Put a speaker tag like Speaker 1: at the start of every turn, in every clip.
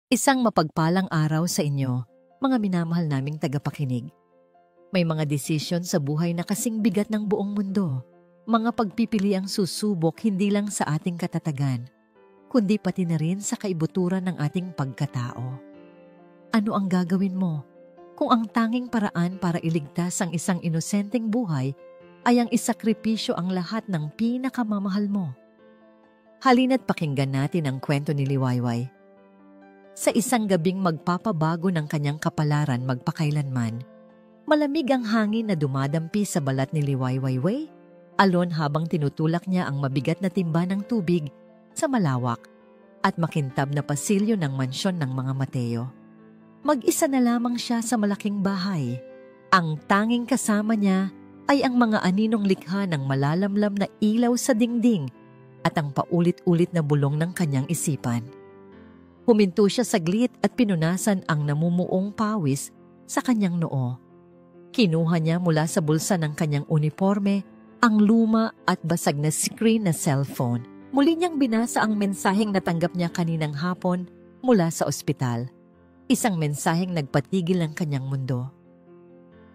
Speaker 1: Isang mapagpalang araw sa inyo, mga minamahal naming tagapakinig. May mga desisyon sa buhay na kasing bigat ng buong mundo. Mga pagpipiliang susubok hindi lang sa ating katatagan, kundi pati na rin sa kaibuturan ng ating pagkatao. Ano ang gagawin mo kung ang tanging paraan para iligtas ang isang inosenteng buhay ay ang isakripisyo ang lahat ng pinakamamahal mo? Halina't pakinggan natin ang kwento ni Liwayway. Sa isang gabing magpapabago ng kanyang kapalaran magpakailanman, malamig ang hangin na dumadampi sa balat ni Liwayway, alon habang tinutulak niya ang mabigat na timba ng tubig sa malawak at makintab na pasilyo ng mansyon ng mga Mateo. Mag-isa na lamang siya sa malaking bahay. Ang tanging kasama niya ay ang mga aninong likha ng malalamlam na ilaw sa dingding at ang paulit-ulit na bulong ng kanyang isipan. Huminto siya saglit at pinunasan ang namumuong pawis sa kanyang noo. Kinuha niya mula sa bulsa ng kanyang uniforme ang luma at basag na screen na cellphone. Muli niyang binasa ang mensaheng natanggap niya kaninang hapon mula sa ospital. Isang mensaheng nagpatigil ng kanyang mundo.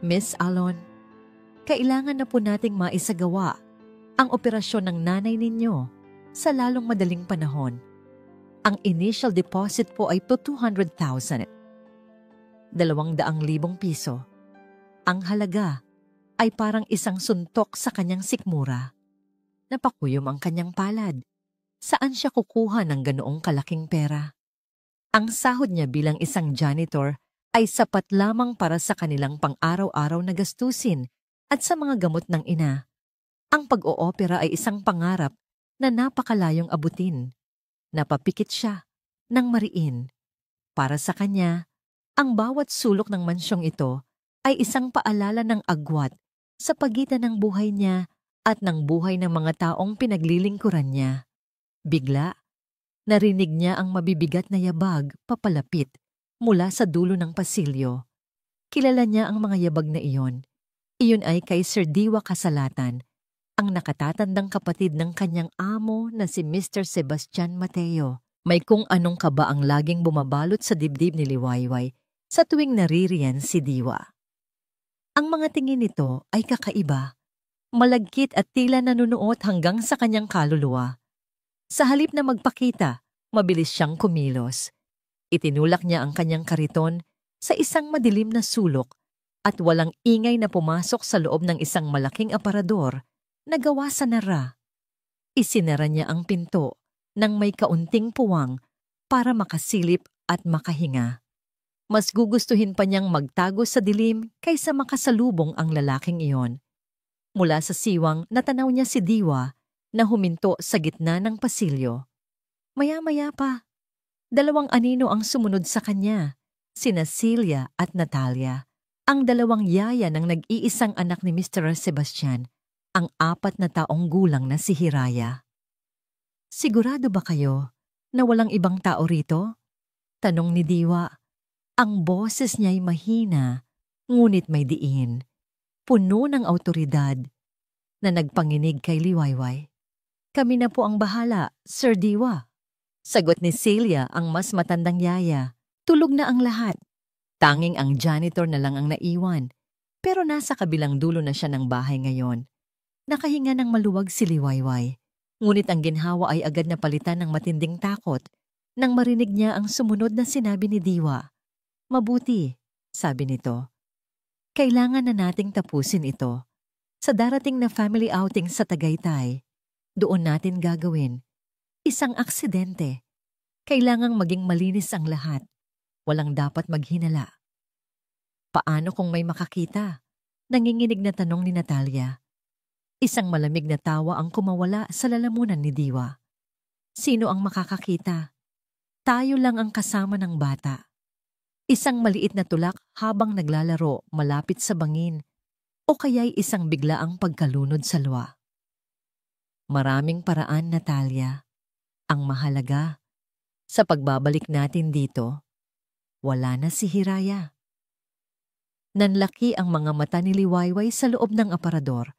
Speaker 1: Miss Alon, kailangan na po nating maisagawa ang operasyon ng nanay ninyo sa lalong madaling panahon. Ang initial deposit po ay 200,000. 200,000 piso. Ang halaga ay parang isang suntok sa kanyang sikmura. Napakuyom ang kanyang palad. Saan siya kukuha ng ganoong kalaking pera? Ang sahod niya bilang isang janitor ay sapat lamang para sa kanilang pang-araw-araw na gastusin at sa mga gamot ng ina. Ang pag-oopera ay isang pangarap na napakalayong abutin. Napapikit siya ng mariin. Para sa kanya, ang bawat sulok ng mansyong ito ay isang paalala ng agwat sa pagitan ng buhay niya at ng buhay ng mga taong pinaglilingkuran niya. Bigla, narinig niya ang mabibigat na yabag papalapit mula sa dulo ng pasilyo. Kilala niya ang mga yabag na iyon. Iyon ay kay Sir Diwa Kasalatan, ang nakatatandang kapatid ng kanyang amo na si Mr. Sebastian Mateo. May kung anong kaba ang laging bumabalot sa dibdib ni Liwayway sa tuwing naririyan si Diwa. Ang mga tingin nito ay kakaiba, malagkit at tila nanunuot hanggang sa kanyang kaluluwa. Sa halip na magpakita, mabilis siyang kumilos. Itinulak niya ang kanyang kariton sa isang madilim na sulok at walang ingay na pumasok sa loob ng isang malaking aparador na gawa sa nara. Isinara niya ang pinto nang may kaunting puwang para makasilip at makahinga. Mas gugustuhin pa niyang magtago sa dilim kaysa makasalubong ang lalaking iyon. Mula sa siwang, natanaw niya si Diwa na huminto sa gitna ng pasilyo. Maya-maya pa, 2 anino ang sumunod sa kanya, sina Celia at Natalia, ang 2 yaya ng nag-iisang anak ni Mr. Sebastian, ang 4 na taong gulang na si Hiraya. Sigurado ba kayo na walang ibang tao rito? Tanong ni Diwa. Ang boses niya'y mahina, ngunit may diin, puno ng awtoridad, na nagpanginig kay Liwayway. Kami na po ang bahala, Sir Diwa. Sagot ni Celia, ang mas matandang yaya. Tulog na ang lahat. Tanging ang janitor na lang ang naiwan, pero nasa kabilang dulo na siya ng bahay ngayon. Nakahinga ng maluwag si Liwayway, ngunit ang ginhawa ay agad na palitan ng matinding takot nang marinig niya ang sumunod na sinabi ni Diwa. Mabuti, sabi nito. Kailangan na nating tapusin ito. Sa darating na family outing sa Tagaytay, doon natin gagawin. Isang aksidente. Kailangang maging malinis ang lahat. Walang dapat maghinala. Paano kung may makakita? Nanginginig na tanong ni Natalia. Isang malamig na tawa ang kumawala sa lalamunan ni Diwa. Sino ang makakakita? Tayo lang ang kasama ng bata. Isang maliit na tulak habang naglalaro malapit sa bangin o kaya'y isang biglaang pagkalunod sa luwa. Maraming paraan, Natalia. Ang mahalaga, sa pagbabalik natin dito, wala na si Hiraya. Nanlaki ang mga mata ni Liwayway sa loob ng aparador.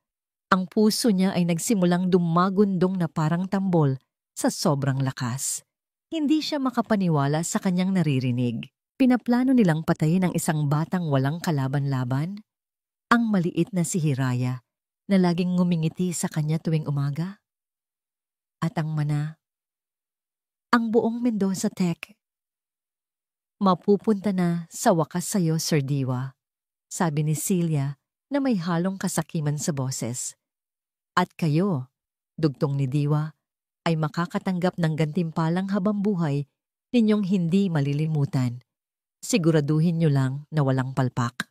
Speaker 1: Ang puso niya ay nagsimulang dumagundong na parang tambol sa sobrang lakas. Hindi siya makapaniwala sa kanyang naririnig. Pinaplano nilang patayin ang isang batang walang kalaban-laban, ang maliit na si Hiraya na laging ngumingiti sa kanya tuwing umaga. At ang mana, ang buong Mendoza Tech. Mapupunta na sa wakas sa'yo, Sir Diwa, sabi ni Celia na may halong kasakiman sa boses. At kayo, dugtong ni Diwa, ay makakatanggap ng gantimpalang habambuhay ninyong hindi malilimutan. Siguraduhin nyo lang na walang palpak.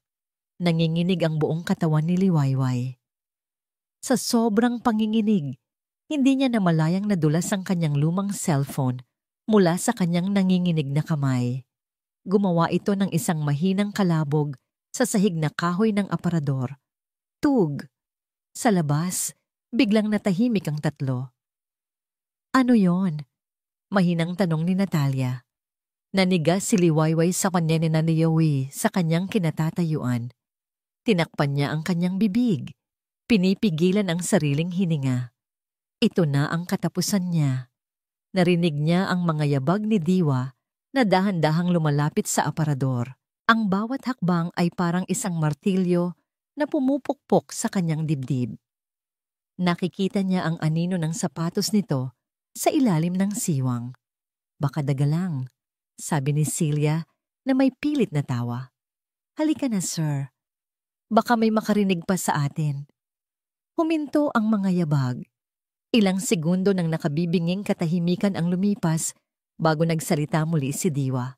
Speaker 1: Nanginginig ang buong katawan ni Liwayway. Sa sobrang panginginig, hindi niya namalayang nadulas ang kanyang lumang cellphone mula sa kanyang nanginginig na kamay. Gumawa ito ng isang mahinang kalabog sa sahig na kahoy ng aparador. Tug! Sa labas, biglang natahimik ang tatlo. Ano yon? Mahinang tanong ni Natalia. Nanigas si Liwayway sa kanya ni Naniyawi sa kanyang kinatatayuan. Tinakpan niya ang kanyang bibig. Pinipigilan ang sariling hininga. Ito na ang katapusan niya. Narinig niya ang mga yabag ni Diwa na dahan-dahang lumalapit sa aparador. Ang bawat hakbang ay parang isang martilyo na pumupukpok sa kanyang dibdib. Nakikita niya ang anino ng sapatos nito sa ilalim ng siwang. Baka dagalang, sabi ni Celia na may pilit na tawa. Halika na, sir. Baka may makarinig pa sa atin. Huminto ang mga yabag. Ilang segundo nang nakabibinging katahimikan ang lumipas bago nagsalita muli si Diwa.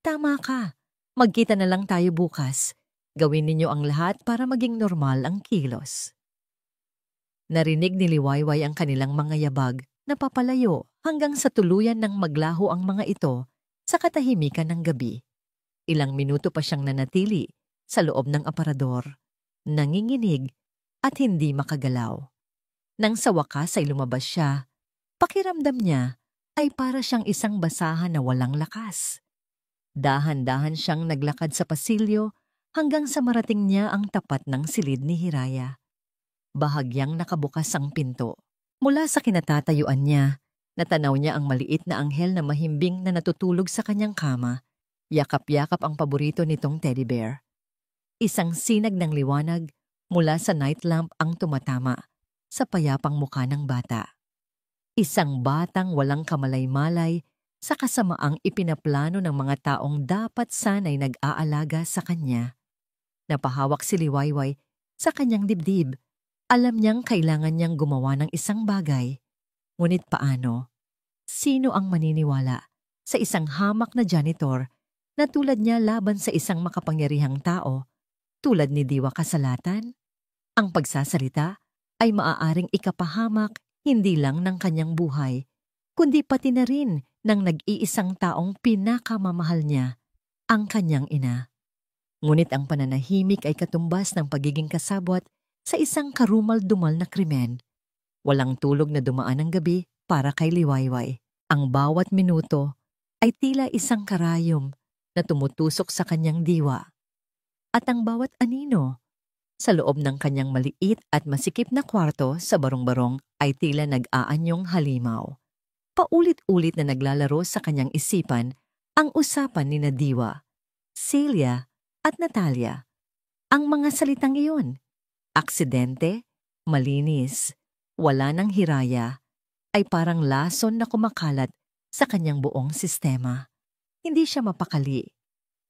Speaker 1: Tama ka. Magkita na lang tayo bukas. Gawin ninyo ang lahat para maging normal ang kilos. Narinig ni Liwayway ang kanilang mga yabag na papalayo hanggang sa tuluyan ng maglaho ang mga ito sa katahimikan ng gabi. Ilang minuto pa siyang nanatili sa loob ng aparador, nanginginig at hindi makagalaw. Nang sa wakas ay lumabas siya, pakiramdam niya ay para siyang isang basahan na walang lakas. Dahan-dahan siyang naglakad sa pasilyo hanggang sa marating niya ang tapat ng silid ni Hiraya. Bahagyang nakabukas ang pinto. Mula sa kinatatayuan niya, natanaw niya ang maliit na anghel na mahimbing na natutulog sa kanyang kama. Yakap-yakap ang paborito nitong teddy bear. Isang sinag ng liwanag mula sa night lamp ang tumatama sa payapang mukha ng bata. Isang batang walang kamalay-malay sa kasamaang ipinaplano ng mga taong dapat sanay nag-aalaga sa kanya. Napahawak si Liwayway sa kanyang dibdib. Alam niyang kailangan niyang gumawa ng isang bagay. Ngunit paano? Sino ang maniniwala sa isang hamak na janitor na tulad niya laban sa isang makapangyarihang tao tulad ni Diwa Kasalatan? Ang pagsasalita ay maaaring ikapahamak hindi lang ng kanyang buhay, kundi pati na rin ng nag-iisang taong pinakamamahal niya, ang kanyang ina. Ngunit ang pananahimik ay katumbas ng pagiging kasabwat sa isang karumal-dumal na krimen. Walang tulog na dumaan ang gabi para kay Liwayway. Ang bawat minuto ay tila isang karayom na tumutusok sa kanyang diwa. At ang bawat anino sa loob ng kanyang maliit at masikip na kwarto sa barong-barong ay tila nag-aanyong halimaw. Paulit-ulit na naglalaro sa kanyang isipan ang usapan ni Diwa, Celia at Natalia. Ang mga salitang iyon, aksidente, malinis, wala ng hiraya, ay parang lason na kumakalat sa kanyang buong sistema. Hindi siya mapakali.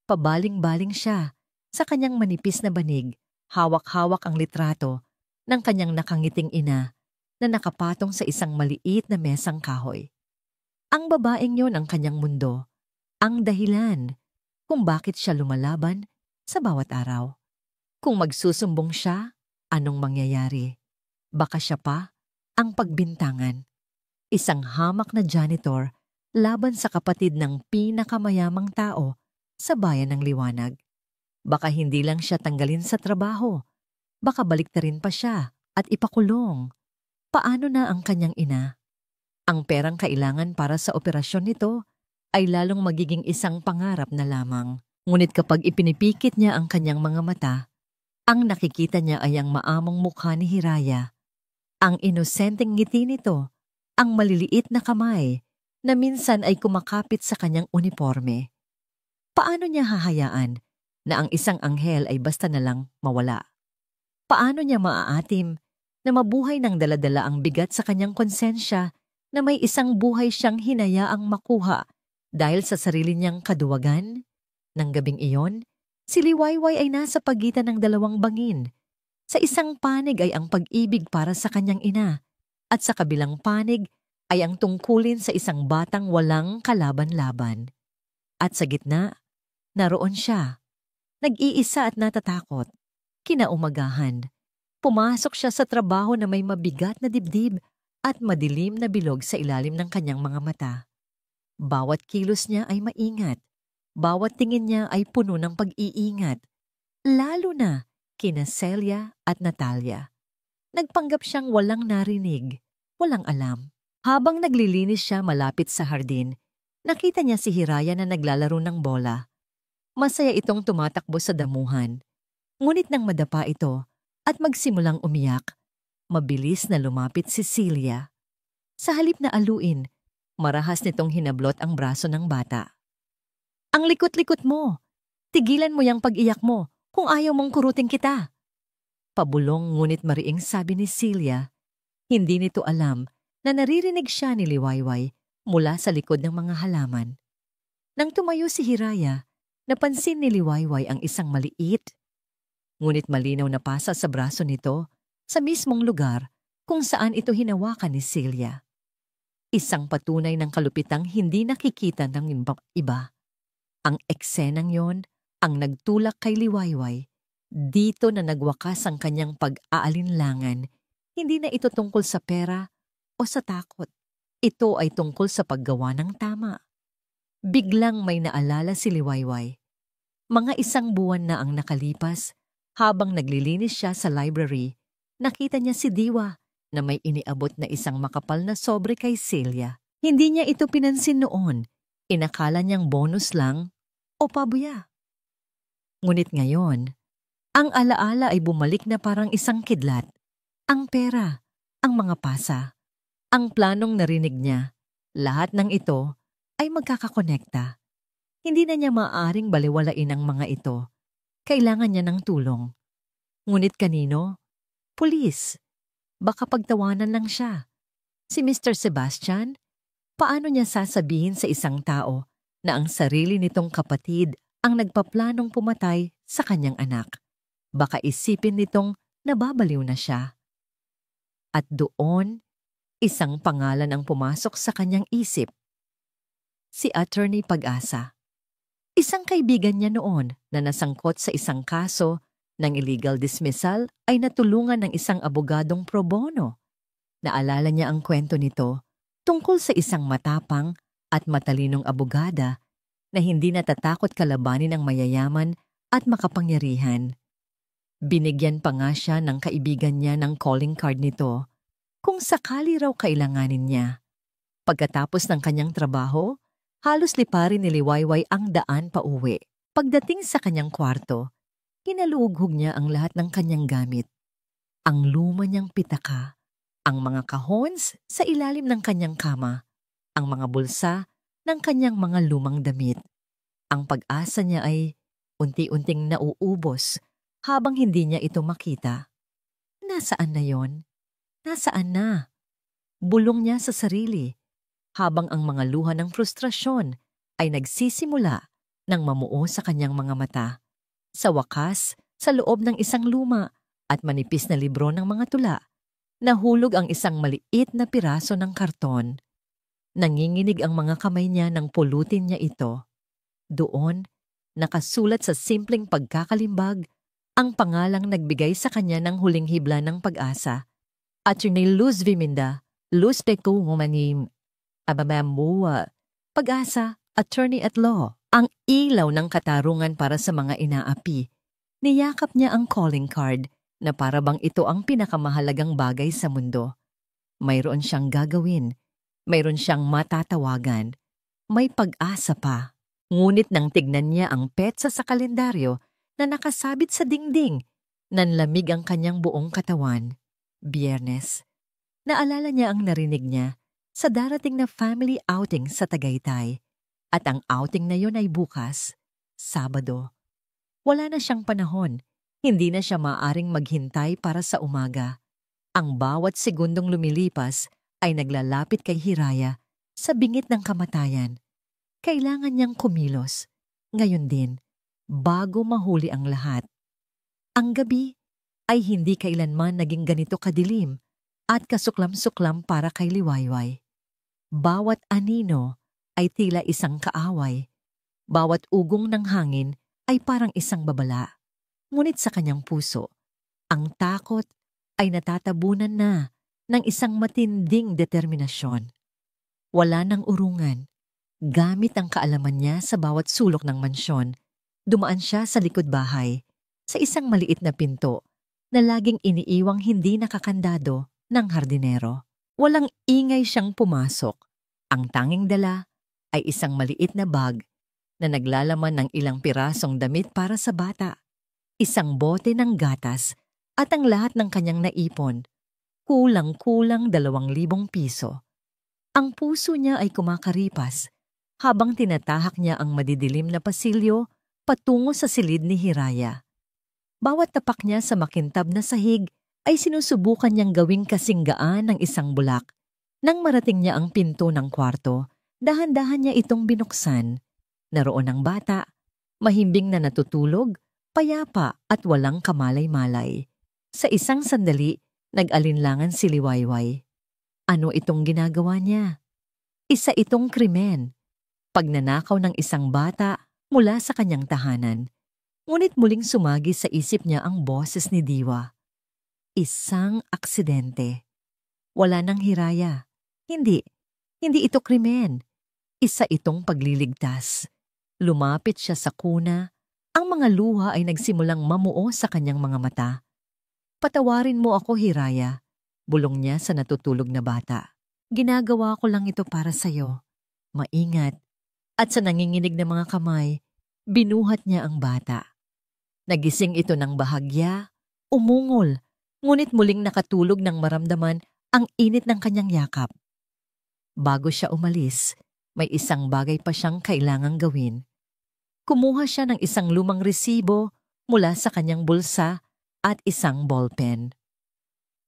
Speaker 1: Pabaling-baling siya sa kanyang manipis na banig. Hawak-hawak ang litrato ng kanyang nakangiting ina na nakapatong sa isang maliit na mesang kahoy. Ang babaeng yon ang kanyang mundo, ang dahilan kung bakit siya lumalaban sa bawat araw. Kung magsusumbong siya, anong mangyayari? Baka siya pa ang pagbintangan. Isang hamak na janitor laban sa kapatid ng pinakamayamang tao sa bayan ng Liwanag. Baka hindi lang siya tanggalin sa trabaho. Baka baliktarin pa siya at ipakulong. Paano na ang kanyang ina? Ang perang kailangan para sa operasyon nito ay lalong magiging isang pangarap na lamang. Ngunit kapag ipinipikit niya ang kanyang mga mata, ang nakikita niya ay ang maamong mukha ni Hiraya. Ang inosenteng ngiti nito, ang maliliit na kamay na minsan ay kumakapit sa kanyang uniforme. Paano niya hahayaan na ang isang anghel ay basta na lang mawala? Paano niya maaatim na mabuhay ng daladala ang bigat sa kanyang konsensya na may isang buhay siyang hinayaang makuha dahil sa sarili niyang kaduwagan? Nang gabing iyon, si Liwayway ay nasa pagitan ng dalawang bangin. Sa isang panig ay ang pag-ibig para sa kanyang ina, at sa kabilang panig ay ang tungkulin sa isang batang walang kalaban-laban. At sa gitna, naroon siya, nag-iisa at natatakot. Kinaumagahan, pumasok siya sa trabaho na may mabigat na dibdib at madilim na bilog sa ilalim ng kanyang mga mata. Bawat kilos niya ay maingat. Bawat tingin niya ay puno ng pag-iingat, lalo na kina Celia at Natalia. Nagpanggap siyang walang narinig, walang alam. Habang naglilinis siya malapit sa hardin, nakita niya si Hiraya na naglalaro ng bola. Masaya itong tumatakbo sa damuhan. Ngunit nang madapa ito at magsimulang umiyak, mabilis na lumapit si Celia. Sa halip na aluin, marahas nitong hinablot ang braso ng bata. Ang likot-likot mo! Tigilan mo yang pag-iyak mo kung ayaw mong kurutin kita. Pabulong ngunit mariing sabi ni Celia. Hindi nito alam na naririnig siya ni Liwayway mula sa likod ng mga halaman. Nang tumayo si Hiraya, napansin ni Liwayway ang isang maliit, ngunit malinaw na pasa sa braso nito sa mismong lugar kung saan ito hinawakan ni Celia. Isang patunay ng kalupitang hindi nakikita ng iba. Ang eksenang yon ang nagtulak kay Liwayway. Dito na nagwakas ang kanyang pag-aalinlangan. Hindi na ito tungkol sa pera o sa takot. Ito ay tungkol sa paggawa ng tama. Biglang may naalala si Liwayway. Mga 1 buwan na ang nakalipas, habang naglilinis siya sa library, nakita niya si Diwa na may iniabot na isang makapal na sobre kay Celia. Hindi niya ito pinansin noon. Inakala niyang bonus lang o pabuya. Ngunit ngayon, ang alaala ay bumalik na parang isang kidlat. Ang pera, ang mga pasa, ang planong narinig niya, lahat ng ito ay magkakakonekta. Hindi na niya maaaring baliwalain ang mga ito. Kailangan niya ng tulong. Ngunit kanino? Pulis. Baka pagtawanan lang siya. Si Mr. Sebastian? Paano niya sasabihin sa isang tao na ang sarili nitong kapatid ang nagpaplanong pumatay sa kanyang anak? Baka isipin nitong nababaliw na siya. At doon, isang pangalan ang pumasok sa kanyang isip. Si Attorney Pag-asa. Isang kaibigan niya noon na nasangkot sa isang kaso ng illegal dismissal ay natulungan ng isang abogadong pro bono. Naalala niya ang kwento nito tungkol sa isang matapang at matalinong abogada na hindi natatakot kalabanin ang mayayaman at makapangyarihan. Binigyan pa nga siya ng kaibigan niya ng calling card nito kung sakali raw kailanganin niya. Pagkatapos ng kanyang trabaho, halos liparin ni Liwayway ang daan pauwi. Pagdating sa kanyang kwarto, hinalughog niya ang lahat ng kanyang gamit. Ang luma niyang pitaka, ang mga kahons sa ilalim ng kanyang kama, ang mga bulsa ng kanyang mga lumang damit. Ang pag-asa niya ay unti-unting nauubos habang hindi niya ito makita. Nasaan na yon? Nasaan na? Bulong niya sa sarili, habang ang mga luha ng frustrasyon ay nagsisimula ng mamuo sa kanyang mga mata. Sa wakas, sa loob ng isang luma at manipis na libro ng mga tula, nahulog ang isang maliit na piraso ng karton. Nanginginig ang mga kamay niya nang pulutin niya ito. Doon, nakasulat sa simpleng pagkakalimbag, ang pangalang nagbigay sa kanya ng huling hibla ng pag-asa. Attorney Luz Viminda, Luz Peco Womanim, Abamamua, Pag-asa, Attorney at Law. Ang ilaw ng katarungan para sa mga inaapi. Niyakap niya ang calling card na para bang ito ang pinakamahalagang bagay sa mundo. Mayroon siyang gagawin. Mayroon siyang matatawagan. May pag-asa pa. Ngunit nang tignan niya ang petsa sa kalendaryo na nakasabit sa dingding, nanlamig ang kanyang buong katawan. Biyernes. Naalala niya ang narinig niya sa darating na family outing sa Tagaytay. At ang outing na yon ay bukas, Sabado. Wala na siyang panahon. Hindi na siya maaring maghintay para sa umaga. Ang bawat segundong lumilipas ay naglalapit kay Hiraya sa bingit ng kamatayan. Kailangan niyang kumilos. Ngayon din, bago mahuli ang lahat. Ang gabi ay hindi kailanman naging ganito kadilim at kasuklam-suklam para kay Liwayway. Bawat anino ay tila isang kaaway. Bawat ugong ng hangin ay parang isang babala. Ngunit sa kanyang puso, ang takot ay natatabunan na ng isang matinding determinasyon. Wala nang urungan. Gamit ang kaalaman niya sa bawat sulok ng mansyon, dumaan siya sa likod bahay, sa isang maliit na pinto na laging iniiwang hindi nakakandado ng hardinero. Walang ingay siyang pumasok. Ang tanging dala ay isang maliit na bag na naglalaman ng ilang pirasong damit para sa bata, isang bote ng gatas at ang lahat ng kanyang naipon, kulang-kulang 2,000 piso. Ang puso niya ay kumakaripas habang tinatahak niya ang madidilim na pasilyo patungo sa silid ni Hiraya. Bawat tapak niya sa makintab na sahig ay sinusubukan niyang gawing kasinggaan ng isang bulak. Nang marating niya ang pinto ng kwarto, dahan-dahan niya itong binuksan. Naroon ang bata, mahimbing na natutulog, payapa at walang kamalay-malay. Sa isang sandali, nag-alinlangan si Liwayway. Ano itong ginagawa niya? Isa itong krimen. Pagnanakaw ng isang bata mula sa kanyang tahanan. Ngunit muling sumagi sa isip niya ang boses ni Diwa. Isang aksidente. Wala nang Hiraya. Hindi ito krimen. Isa itong pagliligtas. Lumapit siya sa kuna. Ang mga luha ay nagsimulang mamuo sa kanyang mga mata. Patawarin mo ako, Hiraya. Bulong niya sa natutulog na bata. Ginagawa ko lang ito para sa'yo. Maingat. At sa nanginginig na mga kamay, binuhat niya ang bata. Nagising ito ng bahagya, umungol, ngunit muling nakatulog nang maramdaman ang init ng kanyang yakap. Bago siya umalis, may isang bagay pa siyang kailangang gawin. Kumuha siya ng isang lumang resibo mula sa kanyang bulsa at isang ballpen.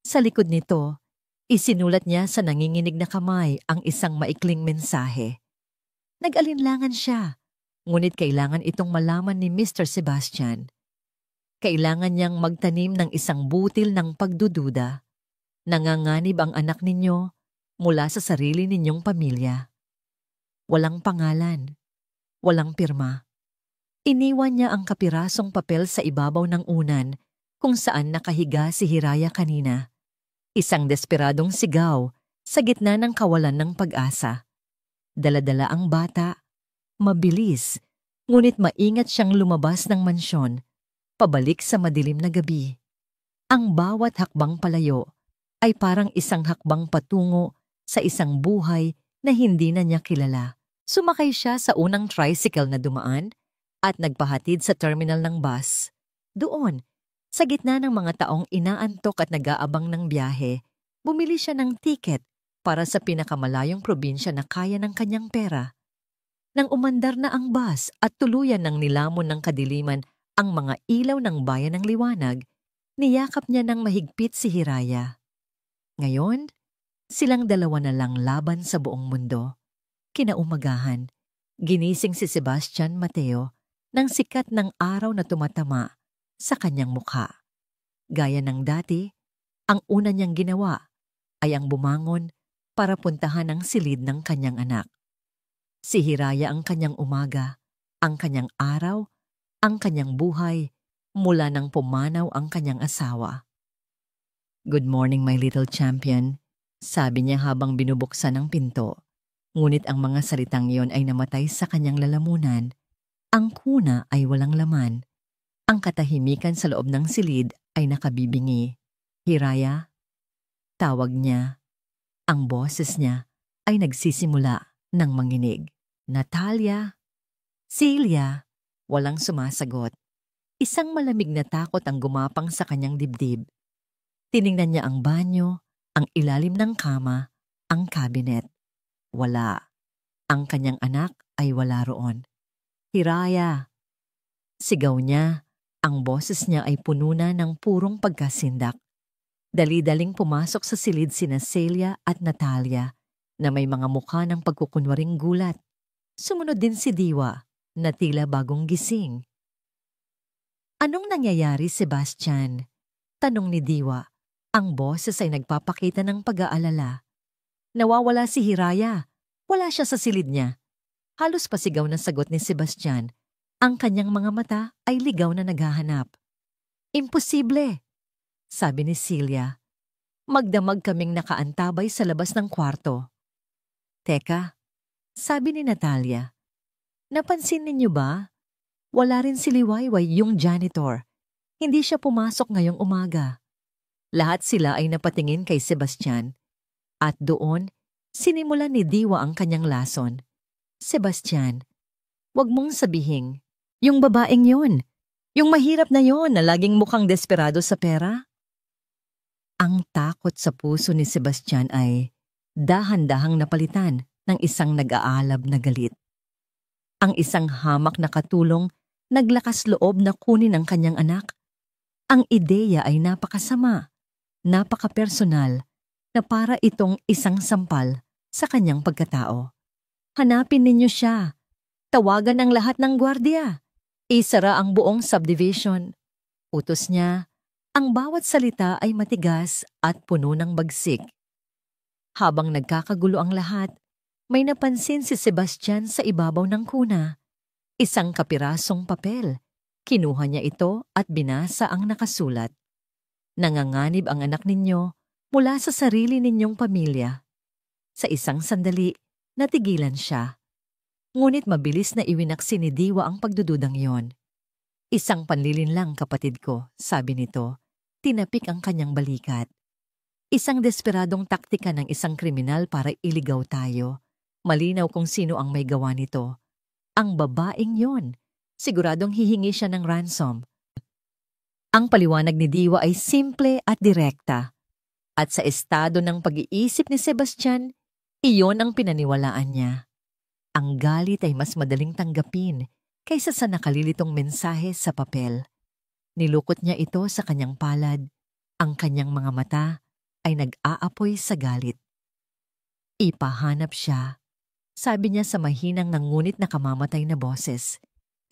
Speaker 1: Sa likod nito, isinulat niya sa nanginginig na kamay ang isang maikling mensahe. Nag-alinlangan siya, ngunit kailangan itong malaman ni Mr. Sebastian. Kailangan niyang magtanim ng isang butil ng pagdududa. Nanganganib ang anak ninyo mula sa sarili ninyong pamilya. Walang pangalan, walang pirma. Iniwan niya ang kapirasong papel sa ibabaw ng unan kung saan nakahiga si Hiraya kanina. Isang desperadong sigaw sa gitna ng kawalan ng pag-asa. Dala-dala ang bata, mabilis, ngunit maingat siyang lumabas ng mansyon, pabalik sa madilim na gabi. Ang bawat hakbang palayo ay parang isang hakbang patungo sa isang buhay na hindi na niya kilala. Sumakay siya sa unang tricycle na dumaan at nagpahatid sa terminal ng bus. Doon, sa gitna ng mga taong inaantok at nag-aabang ng biyahe, bumili siya ng tiket para sa pinakamalayong probinsya na kaya ng kanyang pera. Nang umandar na ang bus at tuluyan ng nilamon ng kadiliman ang mga ilaw ng bayan ng liwanag, niyakap niya ng mahigpit si Hiraya. Ngayon, silang dalawa na lang laban sa buong mundo. Kinaumagahan, ginising si Sebastian Mateo ng sikat ng araw na tumatama sa kanyang mukha. Gaya ng dati, ang una niyang ginawa ay ang bumangon para puntahan ang silid ng kanyang anak. Si Hiraya ang kanyang umaga, ang kanyang araw, ang kanyang buhay, mula nang pumanaw ang kanyang asawa. "Good morning, my little champion," sabi niya habang binubuksan ang pinto. Ngunit ang mga salitang iyon ay namatay sa kanyang lalamunan. Ang kuna ay walang laman. Ang katahimikan sa loob ng silid ay nakabibingi. "Hiraya?" Tawag niya. Ang boses niya ay nagsisimula ng manginig. "Natalia?" "Celia?" Walang sumasagot. Isang malamig na takot ang gumapang sa kanyang dibdib. Tiningnan niya ang banyo, ang ilalim ng kama, ang cabinet. Wala. Ang kanyang anak ay wala roon. Hiraya! Sigaw niya. Ang boses niya ay puno na ng purong pagkasindak. Dali-daling pumasok sa silid sina Celia at Natalia na may mga mukha ng pagkukunwaring gulat. Sumunod din si Diwa na tila bagong gising. Anong nangyayari, Sebastian? Tanong ni Diwa. Ang boses ay nagpapakita ng pag-aalala. Nawawala si Hiraya. Wala siya sa silid niya. Halos pasigaw na sagot ni Sebastian. Ang kanyang mga mata ay ligaw na naghahanap. Imposible, sabi ni Celia. Magdamag kaming nakaantabay sa labas ng kwarto. Teka, sabi ni Natalia. Napansin ninyo ba? Wala rin si Liwayway, yung janitor. Hindi siya pumasok ngayong umaga. Lahat sila ay napatingin kay Sebastian. At doon, sinimulan ni Diwa ang kanyang lason. Sebastian, wag mong sabihin, yung babaeng yon, yung mahirap na yon na laging mukhang desperado sa pera? Ang takot sa puso ni Sebastian ay dahan-dahang napalitan ng isang nag-aalab na galit. Ang isang hamak na katulong naglakas loob na kunin ang kanyang anak. Ang ideya ay napakasama, napaka-personal, na para itong isang sampal sa kanyang pagkatao. Hanapin ninyo siya. Tawagan ang lahat ng gwardiya. Isara ang buong subdivision. Utos niya, ang bawat salita ay matigas at puno ng bagsik. Habang nagkakagulo ang lahat, may napansin si Sebastian sa ibabaw ng kuna. Isang kapirasong papel. Kinuha niya ito at binasa ang nakasulat. Nanganganib ang anak ninyo mula sa sarili ninyong pamilya. Sa isang sandali, natigilan siya. Ngunit mabilis na iwinaksi ni Diwa ang pagdududang yon. Isang panlilin lang, kapatid ko, sabi nito. Tinapik ang kanyang balikat. Isang desperadong taktika ng isang kriminal para iligaw tayo. Malinaw kung sino ang may gawa nito. Ang babaeng yon. Siguradong hihingi siya ng ransom. Ang paliwanag ni Diwa ay simple at direkta. At sa estado ng pag-iisip ni Sebastian, iyon ang pinaniwalaan niya. Ang galit ay mas madaling tanggapin kaysa sa nakalilitong mensahe sa papel. Nilukot niya ito sa kanyang palad. Ang kanyang mga mata ay nag-aapoy sa galit. Ipahanap siya. Sabi niya sa mahinang ngunit nakamamatay na boses.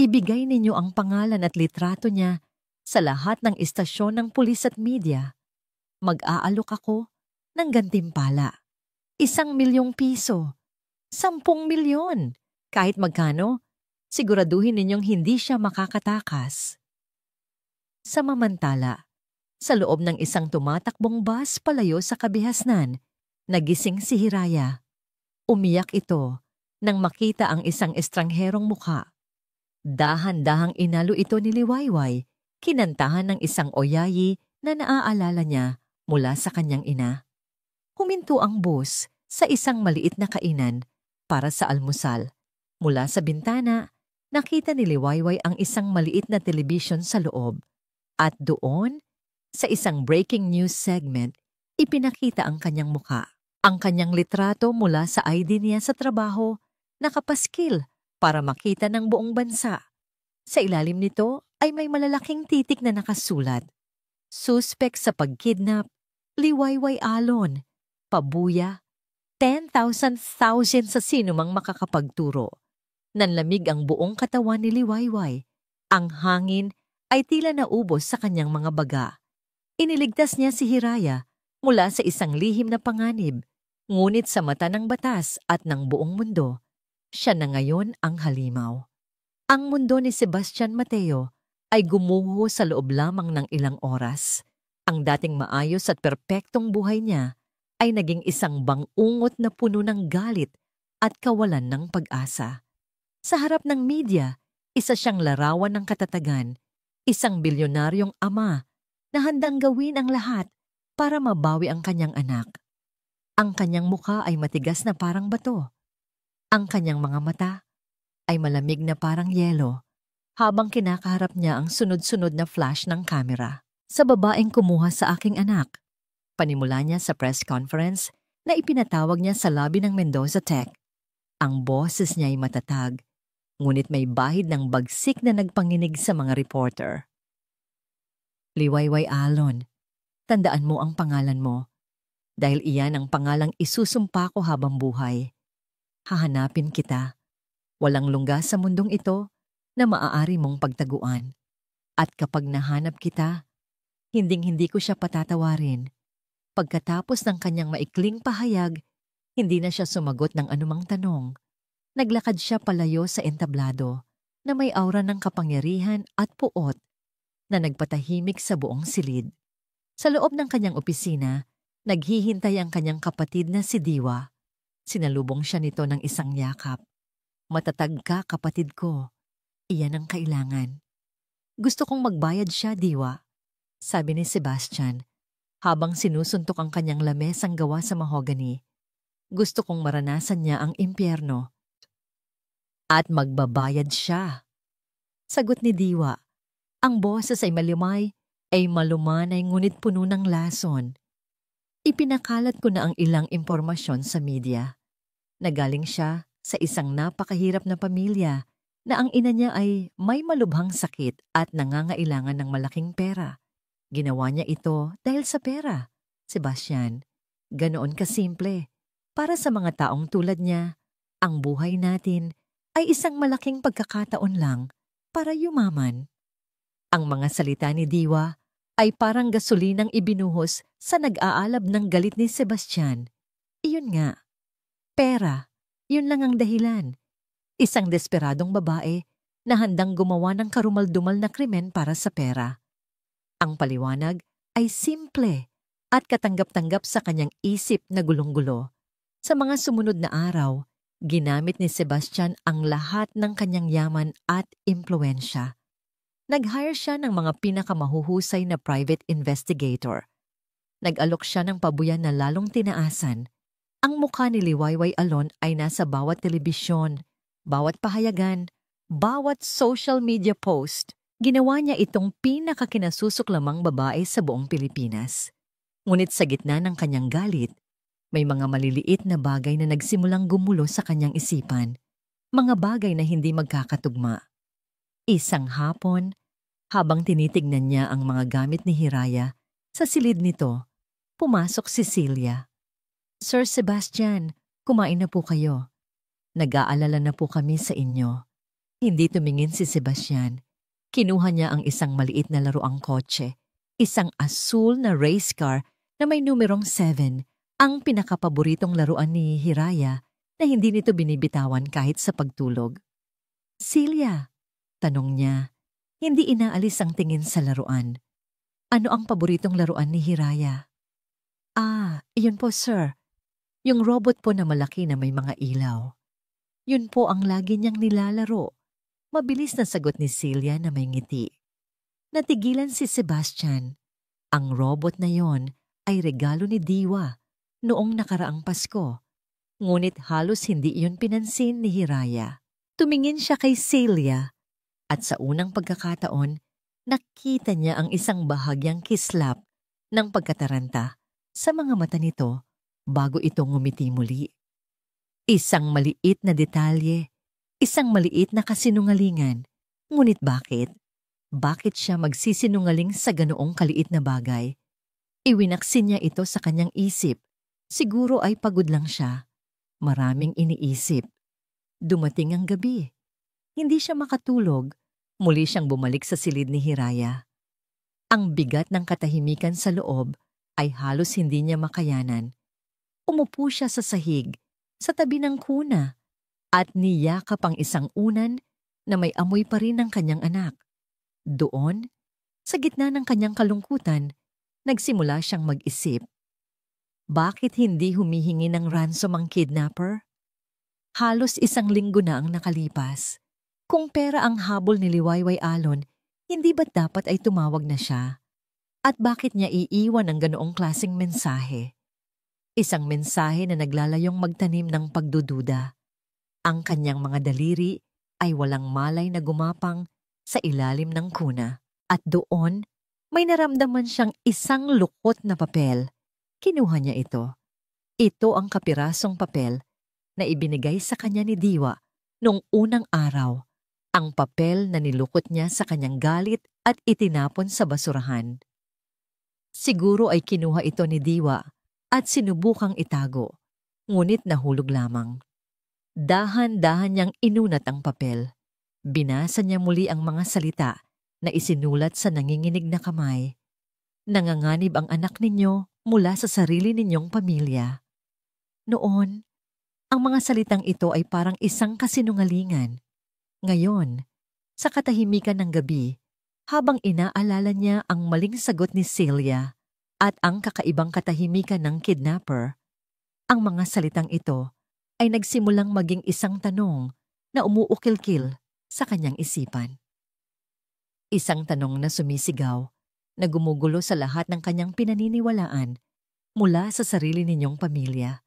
Speaker 1: Ibigay ninyo ang pangalan at litrato niya sa lahat ng istasyon ng pulis at media. Mag-aalok ako ng gantimpala. 1,000,000 piso. 10,000,000. Kahit magkano, siguraduhin ninyong hindi siya makakatakas. Samamantala, sa loob ng isang tumatakbong bus palayo sa kabihasnan, nagising si Hiraya. Umiyak ito nang makita ang isang estrangherong mukha. Dahan-dahang inalo ito ni Liwayway, kinantahan ng isang oyayi na naaalala niya mula sa kanyang ina. Huminto ang bus sa isang maliit na kainan para sa almusal. Mula sa bintana, nakita ni Liwayway ang isang maliit na telebisyon sa loob. At doon, sa isang breaking news segment, ipinakita ang kanyang mukha. Ang kanyang litrato mula sa ID niya sa trabaho, nakapaskil para makita ng buong bansa. Sa ilalim nito ay may malalaking titik na nakasulat. Suspect sa pagkidnap, Liwayway Alon, pabuya, 10,000 sa sinumang makakapagturo. Nanlamig ang buong katawan ni Liwayway. Ang hangin ay tila naubos sa kanyang mga baga. Iniligtas niya si Hiraya mula sa isang lihim na panganib, ngunit sa mata ng batas at ng buong mundo, siya na ngayon ang halimaw. Ang mundo ni Sebastian Mateo ay gumuho sa loob lamang ng ilang oras. Ang dating maayos at perpektong buhay niya ay naging isang bangungot na puno ng galit at kawalan ng pag-asa. Sa harap ng media, isa siyang larawan ng katatagan, isang bilyonaryong ama na handang gawin ang lahat para mabawi ang kanyang anak. Ang kanyang mukha ay matigas na parang bato. Ang kanyang mga mata ay malamig na parang yelo habang kinakaharap niya ang sunod-sunod na flash ng kamera. Sa babaeng kumuha sa aking anak, panimula niya sa press conference na ipinatawag niya sa lobby ng Mendoza Tech. Ang boses niya ay matatag, ngunit may bahid ng bagsik na nagpanginig sa mga reporter. Liwayway Alon, tandaan mo ang pangalan mo, dahil iyan ang pangalang isusumpa ko habang buhay. Hahanapin kita. Walang lungga sa mundong ito na maaari mong pagtaguan. At kapag nahanap kita, hinding-hindi ko siya patatawarin. Pagkatapos ng kanyang maikling pahayag, hindi na siya sumagot ng anumang tanong. Naglakad siya palayo sa entablado na may aura ng kapangyarihan at puot na nagpatahimik sa buong silid. Sa loob ng kanyang opisina, naghihintay ang kanyang kapatid na si Diwa. Sinalubong siya nito ng isang yakap. Matatag ka, kapatid ko. Iyan ang kailangan. Gusto kong magbayad siya, Diwa, sabi ni Sebastian, habang sinusuntok ang kanyang lamesang gawa sa mahogany. Gusto kong maranasan niya ang impyerno. At magbabayad siya. Sagot ni Diwa. Ang boses ay malimay, ay malumanay ngunit puno ng lason. Ipinakalat ko na ang ilang impormasyon sa media. Nagaling siya sa isang napakahirap na pamilya na ang ina niya ay may malubhang sakit at nangangailangan ng malaking pera. Ginawa niya ito dahil sa pera, Sebastian. Ganoon kasimple. Para sa mga taong tulad niya, ang buhay natin ay isang malaking pagkakataon lang para yumaman. Ang mga salita ni Diwa ay parang gasolinang ibinuhos sa nag-aalab ng galit ni Sebastian. Iyon nga, pera, yun lang ang dahilan. Isang desperadong babae na handang gumawa ng karumal-dumal na krimen para sa pera. Ang paliwanag ay simple at katanggap-tanggap sa kanyang isip na gulong-gulo. Sa mga sumunod na araw, ginamit ni Sebastian ang lahat ng kanyang yaman at impluensya. Nag-hire siya ng mga pinakamahuhusay na private investigator. Nag-alok siya ng pabuyan na lalong tinaasan. Ang mukha ni Liwayway Alon ay nasa bawat telebisyon, bawat pahayagan, bawat social media post. Ginawa niya itong pinakakinasusullamang babae sa buong Pilipinas. Ngunit sa gitna ng kanyang galit, may mga maliliit na bagay na nagsimulang gumulo sa kanyang isipan. Mga bagay na hindi magkakatugma. Isang hapon, habang tinitignan niya ang mga gamit ni Hiraya, sa silid nito, pumasok si Celia. Sir Sebastian, kumain na po kayo. Nag-aalala na po kami sa inyo. Hindi tumingin si Sebastian. Kinuha niya ang isang maliit na laruang kotse, isang asul na race car na may numerong 7, ang pinakapaboritong laruan ni Hiraya na hindi nito binibitawan kahit sa pagtulog. Celia, tanong niya, hindi inaalis ang tingin sa laruan. Ano ang paboritong laruan ni Hiraya? Iyon po sir. Yung robot po na malaki na may mga ilaw. Yun po ang lagi niyang nilalaro. Mabilis na sagot ni Celia na may ngiti. Natigilan si Sebastian. Ang robot na yon ay regalo ni Diwa noong nakaraang Pasko. Ngunit halos hindi iyon pinansin ni Hiraya. Tumingin siya kay Celia at sa unang pagkakataon, nakita niya ang isang bahagyang kislap ng pagkataranta sa mga mata nito bago ito ngumiti muli. Isang maliit na detalye. Isang maliit na kasinungalingan. Ngunit bakit? Bakit siya magsisinungaling sa ganoong kaliit na bagay? Iwinaksin niya ito sa kanyang isip. Siguro ay pagod lang siya. Maraming iniisip. Dumating ang gabi. Hindi siya makatulog. Muli siyang bumalik sa silid ni Hiraya. Ang bigat ng katahimikan sa loob ay halos hindi niya makayanan. Umupo siya sa sahig, sa tabi ng kuna, at niyakap ang isang unan na may amoy pa rin ng kanyang anak. Doon, sa gitna ng kanyang kalungkutan, nagsimula siyang mag-isip. Bakit hindi humihingi ng ransom ang kidnapper? Halos 1 linggo na ang nakalipas. Kung pera ang habol ni Liwayway Alon, hindi ba't dapat ay tumawag na siya? At bakit niya iiwan ang ganoong klaseng mensahe? Isang mensahe na naglalayong magtanim ng pagdududa. Ang kanyang mga daliri ay walang malay na gumapang sa ilalim ng kuna. At doon, may naramdaman siyang isang lukot na papel. Kinuha niya ito. Ito ang kapirasong papel na ibinigay sa kanya ni Diwa noong unang araw, ang papel na nilukot niya sa kanyang galit at itinapon sa basurahan. Siguro ay kinuha ito ni Diwa at sinubukang itago, ngunit nahulog lamang. Dahan-dahan niyang inunat ang papel. Binasa niya muli ang mga salita na isinulat sa nanginginig na kamay. Nanganganib ang anak ninyo mula sa sarili ninyong pamilya. Noon, ang mga salitang ito ay parang isang kasinungalingan. Ngayon, sa katahimikan ng gabi, habang inaalala niya ang maling sagot ni Celia at ang kakaibang katahimikan ng kidnapper, ang mga salitang ito ay nagsimulang maging isang tanong na umuukil-kil sa kanyang isipan. Isang tanong na sumisigaw, na gumugulo sa lahat ng kanyang pinaniniwalaan mula sa sarili ninyong pamilya.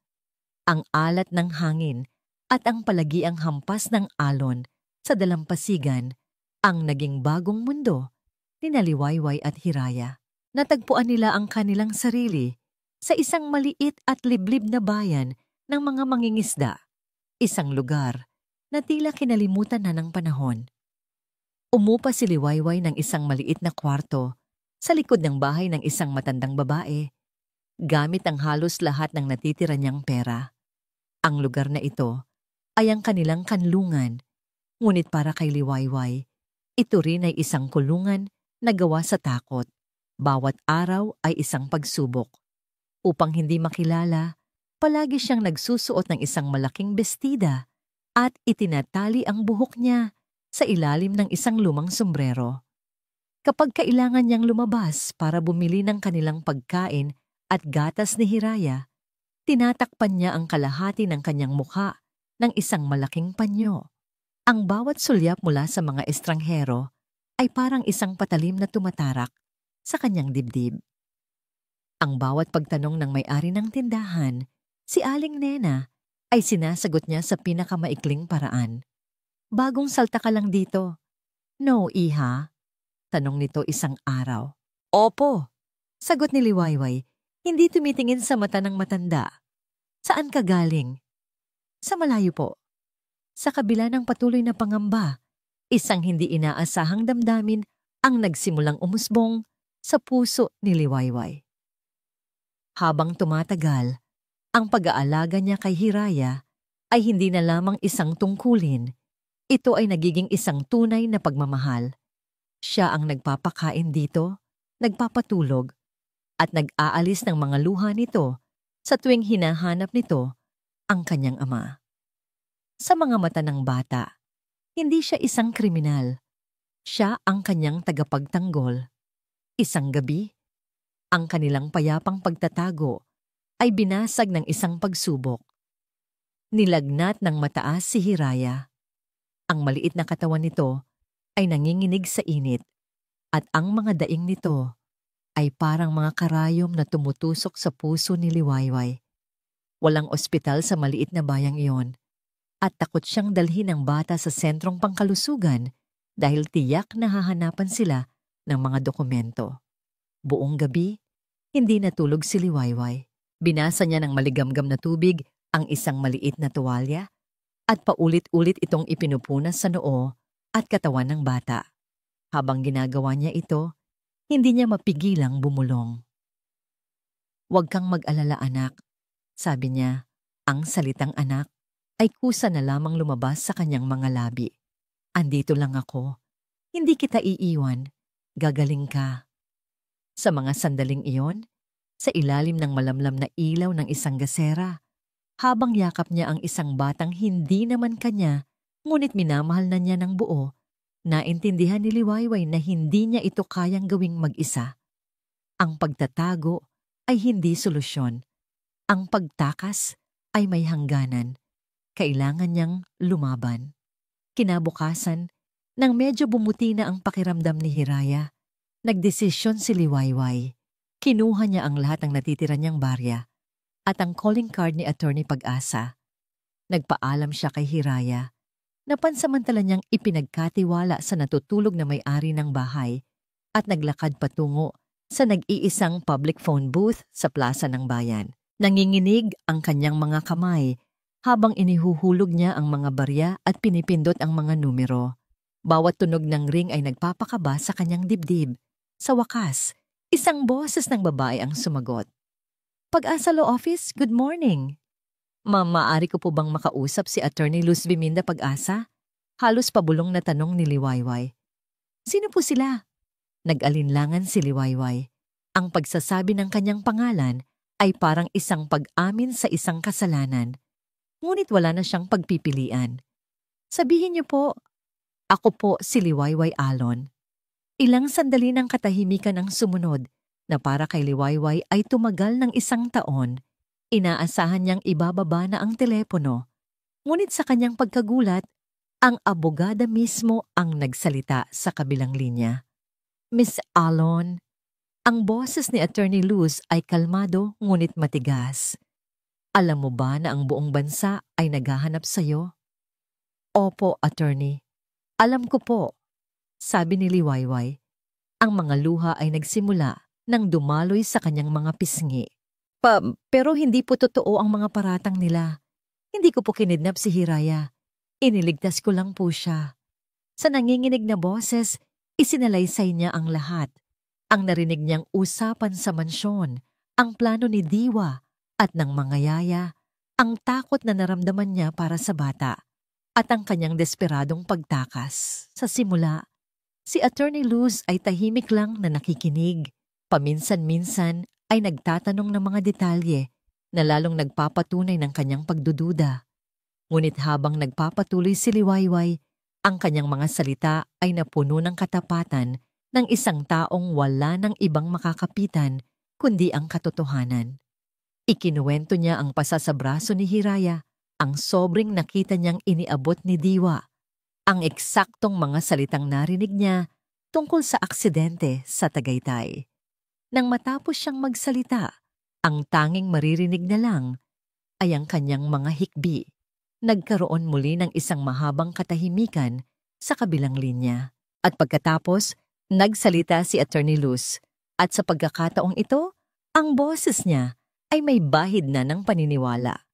Speaker 1: Ang alat ng hangin at ang palagiang hampas ng alon sa dalampasigan ang naging bagong mundo ni Liwayway at Hiraya. Natagpuan nila ang kanilang sarili sa isang maliit at liblib na bayan ng mga mangingisda, isang lugar na tila kinalimutan na ng panahon. Umupa si Liwayway ng isang maliit na kwarto sa likod ng bahay ng isang matandang babae, gamit ang halos lahat ng natitira niyang pera. Ang lugar na ito ay ang kanilang kanlungan, ngunit para kay Liwayway, ito rin ay isang kulungan na gawa sa takot. Bawat araw ay isang pagsubok. Upang hindi makilala, palagi siyang nagsusuot ng isang malaking bestida at itinatali ang buhok niya sa ilalim ng isang lumang sombrero. Kapag kailangan niyang lumabas para bumili ng kanilang pagkain at gatas ni Hiraya, tinatakpan niya ang kalahati ng kanyang mukha ng isang malaking panyo. Ang bawat sulyap mula sa mga estranghero ay parang isang patalim na tumatarak sa kanyang dibdib. Ang bawat pagtanong ng may-ari ng tindahan, si Aling Nena, ay sinasagot niya sa pinakamaikling paraan. Bagong salta ka lang dito. No, iha? Tanong nito isang araw. Opo, sagot ni Liwayway, hindi tumitingin sa mata ng matanda. Saan ka galing? Sa malayo po. Sa kabila ng patuloy na pangamba, isang hindi inaasahang damdamin ang nagsimulang umusbong sa puso ni Liwayway. Habang tumatagal, ang pag-aalaga niya kay Hiraya ay hindi na lamang isang tungkulin. Ito ay nagiging isang tunay na pagmamahal. Siya ang nagpapakain dito, nagpapatulog, at nag-aalis ng mga luha nito sa tuwing hinahanap nito ang kanyang ama. Sa mga mata ng bata, hindi siya isang kriminal. Siya ang kanyang tagapagtanggol. Isang gabi, ang kanilang payapang pagtatago ay binasag ng isang pagsubok. Nilagnat ng mataas si Hiraya. Ang maliit na katawan nito ay nanginginig sa init at ang mga daing nito ay parang mga karayom na tumutusok sa puso ni Liwayway. Walang ospital sa maliit na bayang iyon at takot siyang dalhin ang bata sa sentrong pangkalusugan dahil tiyak na hahanapan sila ng mga dokumento. Buong gabi, hindi natulog si Liwayway. Binasa niya ng maligamgam na tubig ang isang maliit na tuwalya at paulit-ulit itong ipinupunas sa noo at katawan ng bata. Habang ginagawa niya ito, hindi niya mapigilang bumulong. Huwag kang mag-alala anak, sabi niya. Ang salitang anak ay kusa na lamang lumabas sa kanyang mga labi. Andito lang ako. Hindi kita iiwan. Gagaling ka. Sa mga sandaling iyon, sa ilalim ng malamlam na ilaw ng isang gasera, habang yakap niya ang isang batang hindi naman kanya, ngunit minamahal na niya ng buo, naintindihan ni Liwayway na hindi niya ito kayang gawing mag-isa. Ang pagtatago ay hindi solusyon. Ang pagtakas ay may hangganan. Kailangan niyang lumaban. Kinabukasan, nang medyo bumuti na ang pakiramdam ni Hiraya, nagdesisyon si Liwayway. Kinuha niya ang lahat ng natitira niyang barya at ang calling card ni Attorney Pag-asa. Nagpaalam siya kay Hiraya na pansamantala niyang ipinagkatiwala sa natutulog na may-ari ng bahay at naglakad patungo sa nag-iisang public phone booth sa plaza ng bayan. Nanginginig ang kanyang mga kamay habang inihuhulog niya ang mga barya at pinipindot ang mga numero. Bawat tunog ng ring ay nagpapakaba sa kanyang dibdib. Sa wakas, isang boses ng babae ang sumagot. Pag-asa Law Office, good morning. Ma'am, maaari ko po bang makausap si Attorney Luz Biminda Pag-asa? Halos pabulong na tanong ni Liwayway. Sino po sila? Nag-alinlangan si Liwayway. Ang pagsasabi ng kanyang pangalan ay parang isang pag-amin sa isang kasalanan. Ngunit wala na siyang pagpipilian. Sabihin niyo po, ako po si Liwayway Alon. Ilang sandali ng katahimikan ang sumunod na para kay Liwayway ay tumagal ng 1 taon. Inaasahan niyang ibababa na ang telepono. Ngunit sa kanyang pagkagulat, ang abogada mismo ang nagsalita sa kabilang linya. Miss Alon, ang boses ni Attorney Luz ay kalmado ngunit matigas. Alam mo ba na ang buong bansa ay naghahanap sa'yo? Opo, Attorney. Alam ko po, sabi ni Liwayway. Ang mga luha ay nagsimula nang dumaloy sa kanyang mga pisngi. Pero hindi po totoo ang mga paratang nila. Hindi ko po kinidnap si Hiraya. Iniligtas ko lang po siya. Sa nanginginig na boses, isinalaysay niya ang lahat. Ang narinig niyang usapan sa mansyon, ang plano ni Diwa at ng mga yaya, ang takot na naramdaman niya para sa bata, at ang kanyang desperadong pagtakas. Sa simula, si Attorney Luz ay tahimik lang na nakikinig. Paminsan-minsan ay nagtatanong ng mga detalye na lalong nagpapatunay ng kanyang pagdududa. Ngunit habang nagpapatuloy si Liwayway, ang kanyang mga salita ay napuno ng katapatan ng isang taong wala ng ibang makakapitan kundi ang katotohanan. Ikinuwento niya ang pasa sa braso ni Hiraya, ang sobrang nakita niyang iniabot ni Diwa, ang eksaktong mga salitang narinig niya tungkol sa aksidente sa Tagaytay. Nang matapos siyang magsalita, ang tanging maririnig na lang ay ang kanyang mga hikbi. Nagkaroon muli ng isang mahabang katahimikan sa kabilang linya. At pagkatapos, nagsalita si Attorney Luz. At sa pagkakataong ito, ang boses niya ay may bahid na ng paniniwala.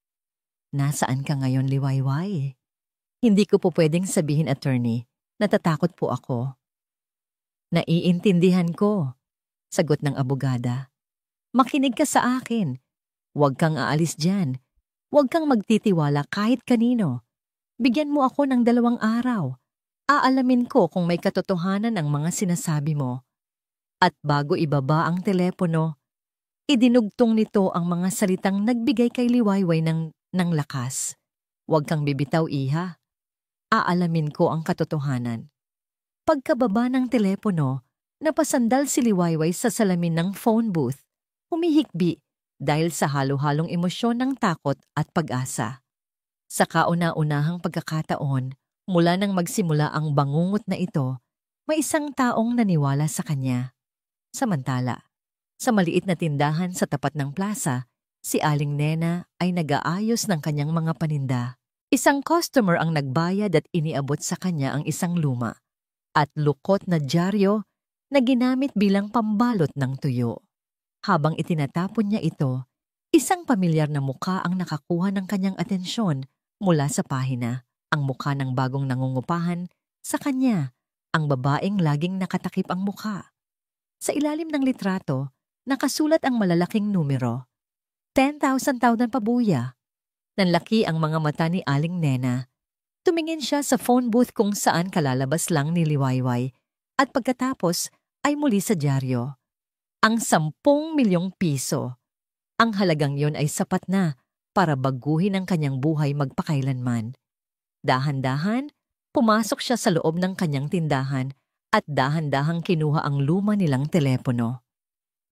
Speaker 1: Nasaan ka ngayon, Liwayway? Hindi ko po pwedeng sabihin, Attorney. Natatakot po ako. Naiintindihan ko, sagot ng abogada. Makinig ka sa akin. Huwag kang aalis dyan. Huwag kang magtitiwala kahit kanino. Bigyan mo ako ng 2 araw. Aalamin ko kung may katotohanan ang mga sinasabi mo. At bago ibaba ang telepono, idinugtong nito ang mga salitang nagbigay kay Liwayway ng lakas. Huwag kang bibitaw, iha. Aalamin ko ang katotohanan. Pagkababa ng telepono, napasandal si Liwayway sa salamin ng phone booth. Humihikbi dahil sa halo-halong emosyon ng takot at pag-asa. Sa kauna-unahang pagkakataon, mula nang magsimula ang bangungot na ito, may isang taong naniwala sa kanya. Samantala, sa maliit na tindahan sa tapat ng plaza, si Aling Nena ay nag-aayos ng kanyang mga paninda. Isang customer ang nagbayad at iniabot sa kanya ang isang luma at lukot na dyaryo na ginamit bilang pambalot ng tuyo. Habang itinatapon niya ito, isang pamilyar na mukha ang nakakuha ng kanyang atensyon mula sa pahina, ang mukha ng bagong nangungupahan sa kanya, ang babaeng laging nakatakip ang mukha. Sa ilalim ng litrato, nakasulat ang malalaking numero, 10,000 pabuya. Nanlaki ang mga mata ni Aling Nena. Tumingin siya sa phone booth kung saan kalalabas lang ni Liwayway at pagkatapos ay muli sa dyaryo. Ang 10 milyong piso. Ang halagang yon ay sapat na para baguhin ang kanyang buhay magpakailanman. Dahan-dahan, pumasok siya sa loob ng kanyang tindahan at dahan-dahang kinuha ang luma nilang telepono.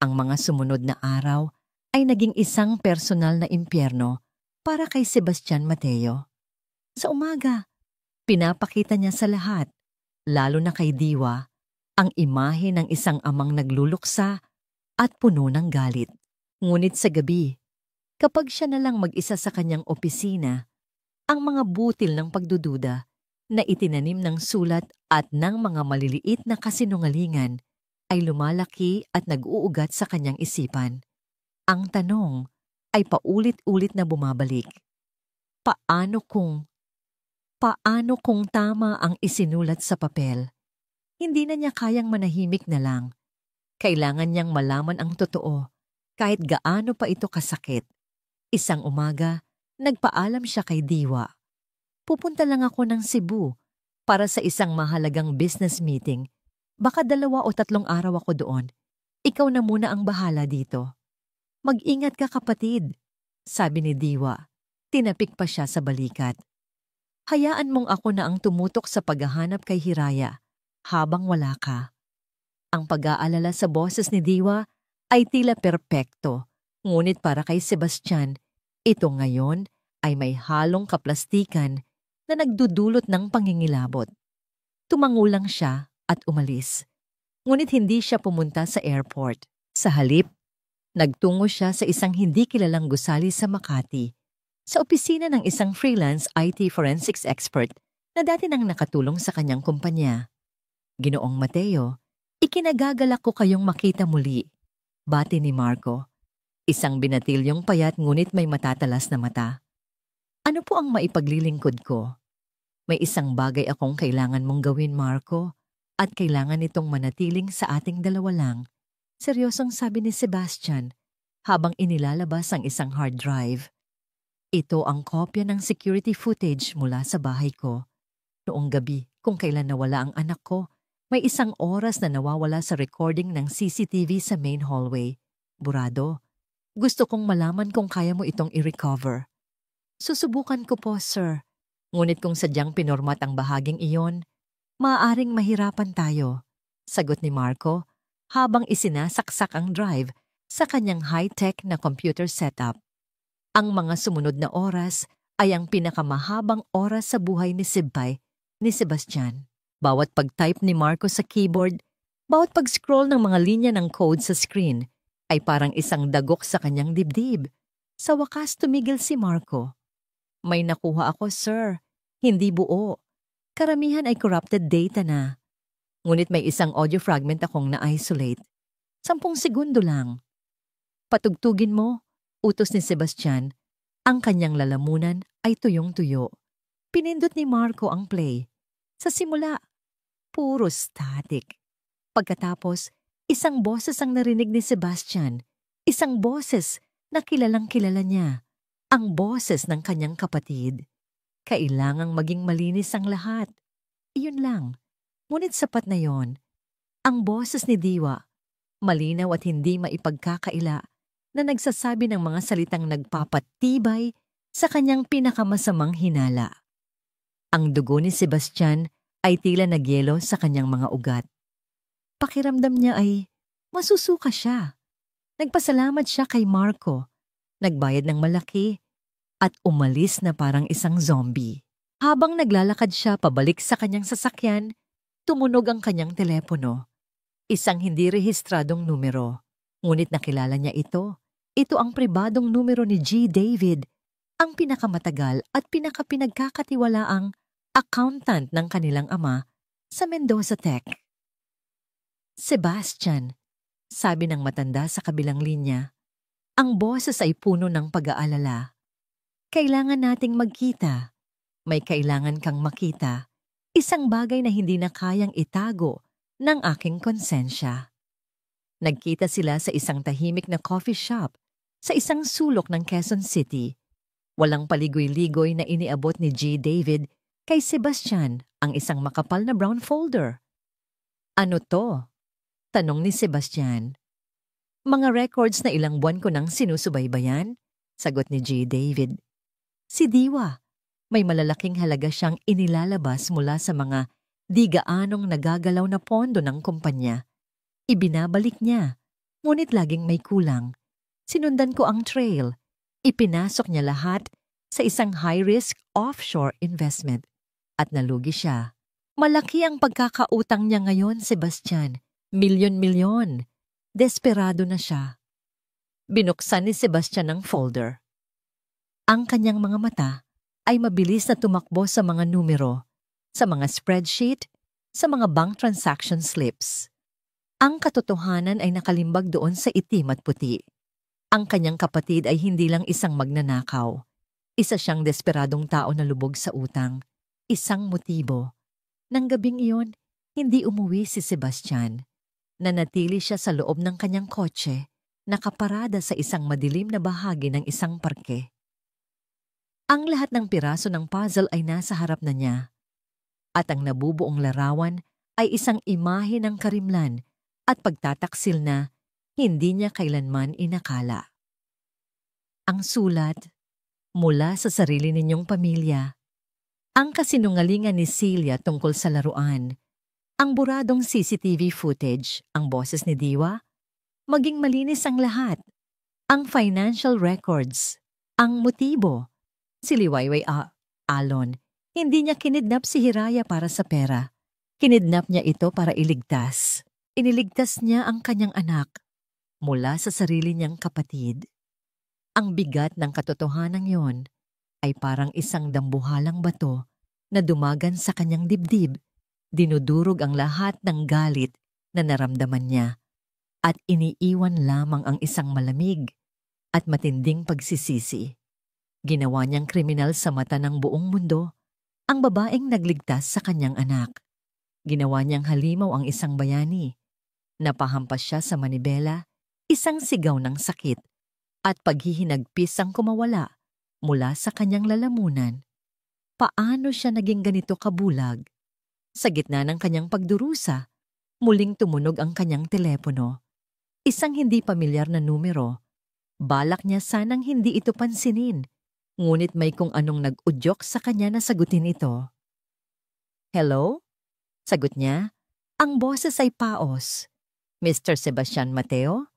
Speaker 1: Ang mga sumunod na araw ay naging isang personal na impyerno para kay Sebastian Mateo. Sa umaga, pinapakita niya sa lahat, lalo na kay Diwa, ang imahe ng isang amang nagluluksa at puno ng galit. Ngunit sa gabi, kapag siya na lang mag-isa sa kanyang opisina, ang mga butil ng pagdududa na itinanim ng sulat at ng mga maliliit na kasinungalingan ay lumalaki at nag-uugat sa kanyang isipan. Ang tanong, ay paulit-ulit na bumabalik. Paano kung tama ang isinulat sa papel? Hindi na niya kayang manahimik na lang. Kailangan niyang malaman ang totoo, kahit gaano pa ito kasakit. Isang umaga, nagpaalam siya kay Diwa. Pupunta lang ako ng Cebu para sa isang mahalagang business meeting. Baka 2 o 3 araw ako doon. Ikaw na muna ang bahala dito. Mag-ingat ka kapatid, sabi ni Diwa. Tinapik pa siya sa balikat. Hayaan mong ako na ang tumutok sa paghahanap kay Hiraya habang wala ka. Ang pag-aalala sa boses ni Diwa ay tila perpekto, ngunit para kay Sebastian, ito ngayon ay may halong kaplastikan na nagdudulot ng pangingilabot. Tumangulang siya at umalis. Ngunit hindi siya pumunta sa airport. Sa halip, nagtungo siya sa isang hindi kilalang gusali sa Makati, sa opisina ng isang freelance IT forensics expert na dati nang nakatulong sa kanyang kumpanya. Ginoong Mateo, ikinagagalak ko kayong makita muli, bati ni Marco. Isang binatilyong payat ngunit may matatalas na mata. Ano po ang maipaglilingkod ko? May isang bagay akong kailangan mong gawin, Marco, at kailangan itong manatiling sa ating dalawa lang. Seryosong sabi ni Sebastian habang inilalabas ang isang hard drive. Ito ang kopya ng security footage mula sa bahay ko. Noong gabi, kung kailan nawala ang anak ko, may 1 oras na nawawala sa recording ng CCTV sa main hallway. Burado, gusto kong malaman kung kaya mo itong i-recover. Susubukan ko po, sir. Ngunit kung sadyang pinormat ang bahaging iyon, maaaring mahirapan tayo, sagot ni Marco habang isinasaksak ang drive sa kanyang high-tech na computer setup. Ang mga sumunod na oras ay ang pinakamahabang oras sa buhay ni Sebastian. Bawat pag-type ni Marco sa keyboard, bawat pag-scroll ng mga linya ng code sa screen, ay parang isang dagok sa kanyang dibdib. Sa wakas tumigil si Marco. May nakuha ako, sir. Hindi buo. Karamihan ay corrupted data na. Ngunit may isang audio fragment akong na-isolate. 10 segundo lang. Patugtugin mo, utos ni Sebastian. Ang kanyang lalamunan ay tuyong-tuyo. Pinindot ni Marco ang play. Sa simula, puro static. Pagkatapos, isang boses ang narinig ni Sebastian. Isang boses na kilalang-kilala niya. Ang boses ng kanyang kapatid. Kailangang maging malinis ang lahat. Iyon lang. Ngunit sapat na yon. Ang boses ni Diwa, malinaw at hindi maipagkakaila, na nagsasabi ng mga salitang nagpapatibay sa kanyang pinakamasamang hinala. Ang dugo ni Sebastian ay tila nagyelo sa kanyang mga ugat. Pakiramdam niya ay masusuka siya. Nagpasalamat siya kay Marco, nagbayad ng malaki, at umalis na parang isang zombie. Habang naglalakad siya pabalik sa kanyang sasakyan, tumunog ang kanyang telepono. Isang hindi rehistradong numero. Ngunit nakilala niya ito. Ito ang pribadong numero ni G. David, ang pinakamatagal at pinagkakatiwalaang accountant ng kanilang ama sa Mendoza Tech. Sebastian, sabi ng matanda sa kabilang linya. Ang boses ay puno ng pag-aalala. Kailangan nating magkita. May kailangan kang makita. Isang bagay na hindi na kayang itago ng aking konsensya. Nagkita sila sa isang tahimik na coffee shop sa isang sulok ng Quezon City. Walang paligoy-ligoy na iniabot ni G. David kay Sebastian ang isang makapal na brown folder. Ano to? Tanong ni Sebastian. Mga records na ilang buwan ko nang sinusubaybayan, sagot ni G. David. Si Diwa, may malalaking halaga siyang inilalabas mula sa mga di gaanong nagagalaw na pondo ng kumpanya. Ibinabalik niya, ngunit laging may kulang. Sinundan ko ang trail. Ipinasok niya lahat sa isang high-risk offshore investment at nalugi siya. Malaki ang pagkakautang niya ngayon, Sebastian. Milyon-milyon. Desperado na siya. Binuksan ni Sebastian ang folder. Ang kanyang mga mata ay mabilis na tumakbo sa mga numero, sa mga spreadsheet, sa mga bank transaction slips. Ang katotohanan ay nakalimbag doon sa itim at puti. Ang kanyang kapatid ay hindi lang isang magnanakaw. Isa siyang desperadong tao na lubog sa utang. Isang motibo. Nang gabing iyon, hindi umuwi si Sebastian. Nanatili siya sa loob ng kanyang kotse, nakaparada sa isang madilim na bahagi ng isang parke. Ang lahat ng piraso ng puzzle ay nasa harap na niya. At ang nabubuong larawan ay isang imahe ng karimlan at pagtataksil na hindi niya kailanman inakala. Ang sulat, mula sa sarili ninyong pamilya. Ang kasinungalingan ni Celia tungkol sa laruan. Ang buradong CCTV footage, ang boses ni Diwa. Maging malinis ang lahat. Ang financial records. Ang motibo. Si Liwayway Alon, hindi niya kinidnap si Hiraya para sa pera. Kinidnap niya ito para iligtas. Iniligtas niya ang kanyang anak mula sa sarili niyang kapatid. Ang bigat ng katotohanan yon ay parang isang dambuhalang bato na dumagan sa kanyang dibdib. Dinudurog ang lahat ng galit na naramdaman niya at iniiwan lamang ang isang malamig at matinding pagsisisi. Ginawa niyang kriminal sa mata ng buong mundo ang babaeng nagligtas sa kanyang anak. Ginawa niyang halimaw ang isang bayani. Napahampas siya sa manibela, isang sigaw ng sakit at paghihinagpis ang kumawala mula sa kanyang lalamunan. Paano siya naging ganito kabulag? Sa gitna ng kanyang pagdurusa, muling tumunog ang kanyang telepono. Isang hindi pamilyar na numero. Balak niya sanang hindi ito pansinin, ngunit may kung anong nag-udyok sa kanya na sagutin ito. Hello? Sagot niya. Ang boses ay paos. Mr. Sebastian Mateo?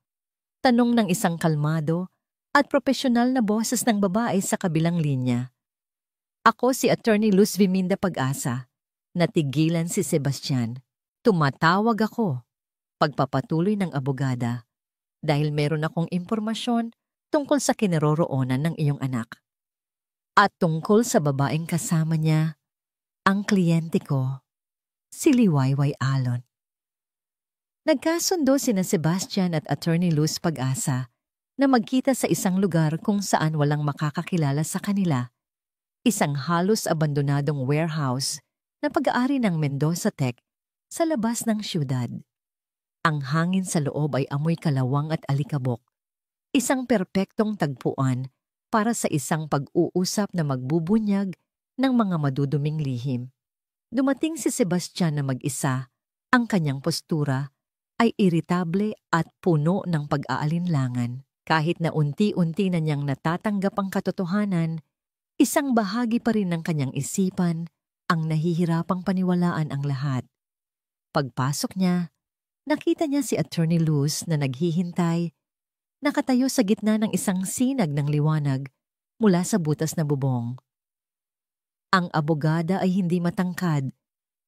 Speaker 1: Tanong ng isang kalmado at propesyonal na boses ng babae sa kabilang linya. Ako si Attorney Luz Viminda Pag-asa. Natigilan si Sebastian. Tumatawag ako. Pagpapatuloy ng abogada. Dahil meron akong impormasyon tungkol sa kinaroroonan ng iyong anak. At tungkol sa babaeng kasama niya, ang kliyente ko, si Liwayway Alon. Nagkasundo sina Sebastian at Attorney Luz Pag-asa na magkita sa isang lugar kung saan walang makakakilala sa kanila. Isang halos abandonadong warehouse na pag-aari ng Mendoza Tech sa labas ng siyudad. Ang hangin sa loob ay amoy kalawang at alikabok. Isang perpektong tagpuan para sa isang pag-uusap na magbubunyag ng mga maduduming lihim. Dumating si Sebastian na mag-isa. Ang kanyang postura ay iritable at puno ng pag-aalinlangan. Kahit na unti-unti na niyang natatanggap ang katotohanan, isang bahagi pa rin ng kanyang isipan ang nahihirapang paniwalaan ang lahat. Pagpasok niya, nakita niya si Attorney Luz na naghihintay, nakatayo sa gitna ng isang sinag ng liwanag mula sa butas na bubong. Ang abogada ay hindi matangkad,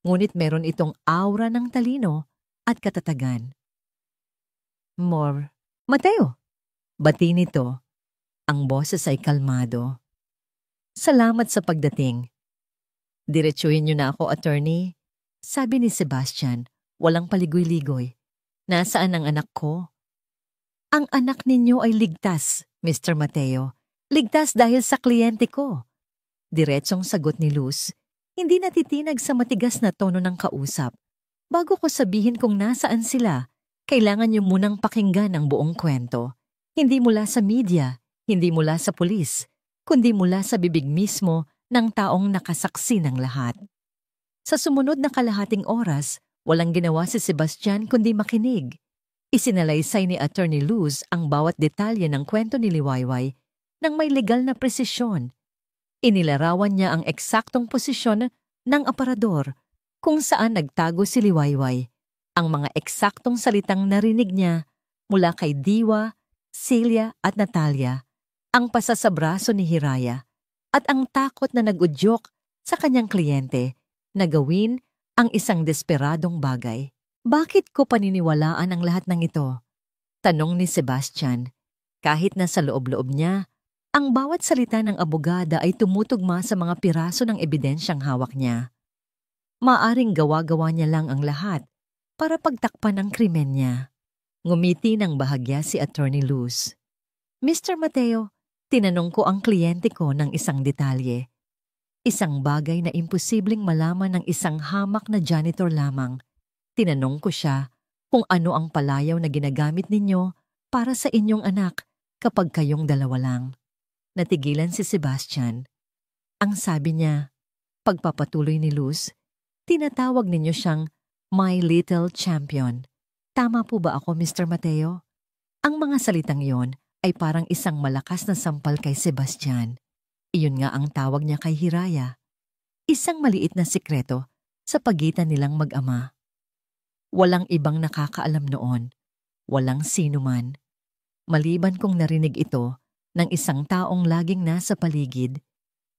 Speaker 1: ngunit meron itong aura ng talino at katatagan. Mateo! Bati nito. Ang boses ay kalmado. Salamat sa pagdating. Diretsuhin niyo na ako, attorney. Sabi ni Sebastian, walang paligoy-ligoy. Nasaan ang anak ko? Ang anak ninyo ay ligtas, Mr. Mateo. Ligtas dahil sa kliyente ko. Diretsong sagot ni Luz, hindi natitinag sa matigas na tono ng kausap. Bago ko sabihin kung nasaan sila, kailangan niyo munang pakinggan ang buong kwento. Hindi mula sa media, hindi mula sa pulis, kundi mula sa bibig mismo ng taong nakasaksi ng lahat. Sa sumunod na kalahating oras, walang ginawa si Sebastian kundi makinig. Isinalaysay ni Attorney Luz ang bawat detalye ng kwento ni Liwayway nang may legal na presisyon. Inilarawan niya ang eksaktong posisyon ng aparador kung saan nagtago si Liwayway, ang mga eksaktong salitang narinig niya mula kay Diwa, Celia at Natalia, ang pasa sa braso ni Hiraya, at ang takot na nag-udyok sa kanyang kliyente na gawin ang isang desperadong bagay. Bakit ko paniniwalaan ang lahat ng ito? Tanong ni Sebastian. Kahit na sa loob-loob niya, ang bawat salita ng abogada ay tumutugma sa mga piraso ng ebidensyang hawak niya. Maaring gawa-gawa niya lang ang lahat para pagtakpan ang krimen niya. Ngumiti ng bahagya si Attorney Luz. Mr. Mateo, tinanong ko ang kliyente ko ng isang detalye. Isang bagay na imposibleng malaman ng isang hamak na janitor lamang. Tinanong ko siya kung ano ang palayaw na ginagamit ninyo para sa inyong anak kapag kayong dalawa lang. Natigilan si Sebastian. Ang sabi niya, pagpapatuloy ni Luz, tinatawag ninyo siyang My Little Champion. Tama po ba ako, Mr. Mateo? Ang mga salitang yon ay parang isang malakas na sampal kay Sebastian. Iyon nga ang tawag niya kay Hiraya. Isang maliit na sikreto sa pagitan nilang mag-ama. Walang ibang nakakaalam noon. Walang sino man. Maliban kong narinig ito ng isang taong laging nasa paligid,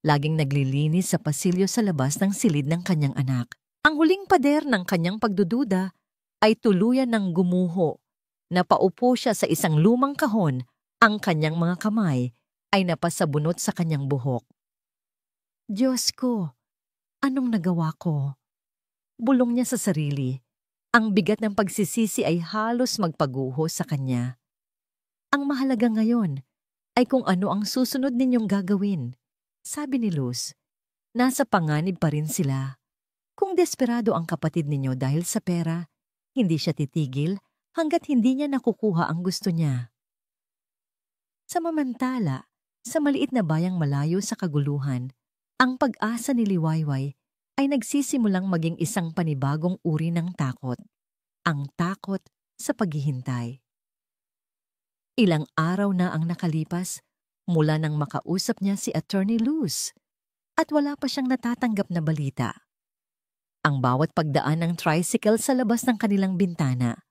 Speaker 1: laging naglilinis sa pasilyo sa labas ng silid ng kanyang anak. Ang huling pader ng kanyang pagdududa ay tuluyan ng gumuho. Napaupo siya sa isang lumang kahon. Ang kanyang mga kamay ay napasabunot sa kanyang buhok. Diyos ko, anong nagawa ko? Bulong niya sa sarili. Ang bigat ng pagsisisi ay halos magpaguho sa kanya. Ang mahalaga ngayon ay kung ano ang susunod ninyong gagawin. Sabi ni Luz, nasa panganib pa rin sila. Kung desperado ang kapatid ninyo dahil sa pera, hindi siya titigil hanggat hindi niya nakukuha ang gusto niya. Samamantala, sa maliit na bayang malayo sa kaguluhan, ang pag-asa ni Liwayway ay nagsisimulang maging isang panibagong uri ng takot. Ang takot sa paghihintay. Ilang araw na ang nakalipas mula nang makausap niya si Attorney Luz at wala pa siyang natatanggap na balita. Ang bawat pagdaan ng tricycle sa labas ng kanilang bintana,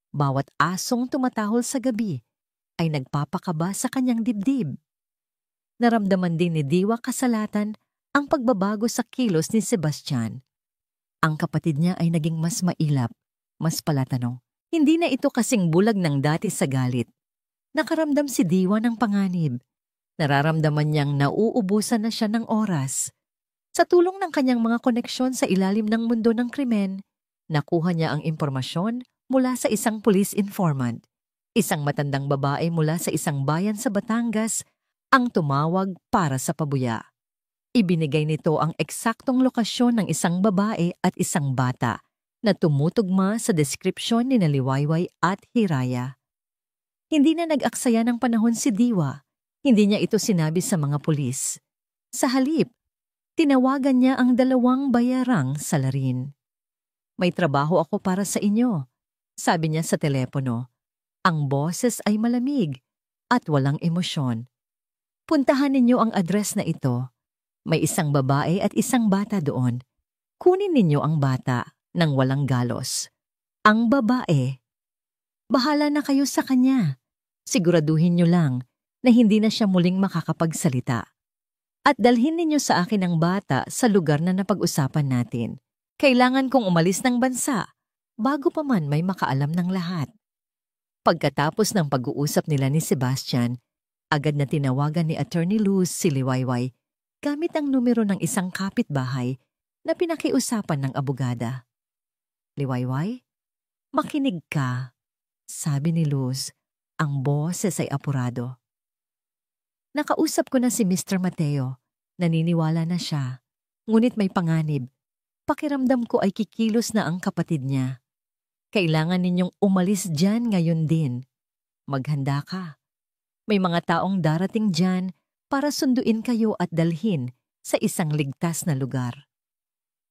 Speaker 1: bawat asong tumatahol sa gabi, ay nagpapakaba sa kanyang dibdib. Naramdaman din ni Diwa Kasalatan ang pagbabago sa kilos ni Sebastian. Ang kapatid niya ay naging mas mailap, mas palatanong. Hindi na ito kasing bulag ng dati sa galit. Nakaramdam si Diwa ng panganib. Nararamdaman niyang nauubusan na siya ng oras. Sa tulong ng kanyang mga koneksyon sa ilalim ng mundo ng krimen, nakuha niya ang impormasyon mula sa isang police informant. Isang matandang babae mula sa isang bayan sa Batangas ang tumawag para sa pabuya. Ibinigay nito ang eksaktong lokasyon ng isang babae at isang bata na tumutugma sa deskripsyon ni Liwayway at Hiraya. Hindi na nag-aksaya ng panahon si Diwa. Hindi niya ito sinabi sa mga pulis. Sa halip, tinawagan niya ang 2 bayarang salarin. May trabaho ako para sa inyo, sabi niya sa telepono. Ang boses ay malamig at walang emosyon. Puntahan ninyo ang address na ito. May isang babae at isang bata doon. Kunin ninyo ang bata nang walang galos. Ang babae, bahala na kayo sa kanya. Siguraduhin niyo lang na hindi na siya muling makakapagsalita. At dalhin ninyo sa akin ang bata sa lugar na napag-usapan natin. Kailangan kong umalis ng bansa bago pa man may makaalam ng lahat. Pagkatapos ng pag-uusap nila ni Sebastian, agad na tinawagan ni Attorney Luz si Liwayway gamit ang numero ng isang kapitbahay na pinakiusapan ng abogada. Liwayway, makinig ka, sabi ni Luz. Ang boses ay apurado. Nakausap ko na si Mr. Mateo. Naniniwala na siya. Ngunit may panganib. Pakiramdam ko ay kikilos na ang kapatid niya. Kailangan ninyong umalis dyan ngayon din. Maghanda ka. May mga taong darating dyan para sunduin kayo at dalhin sa isang ligtas na lugar.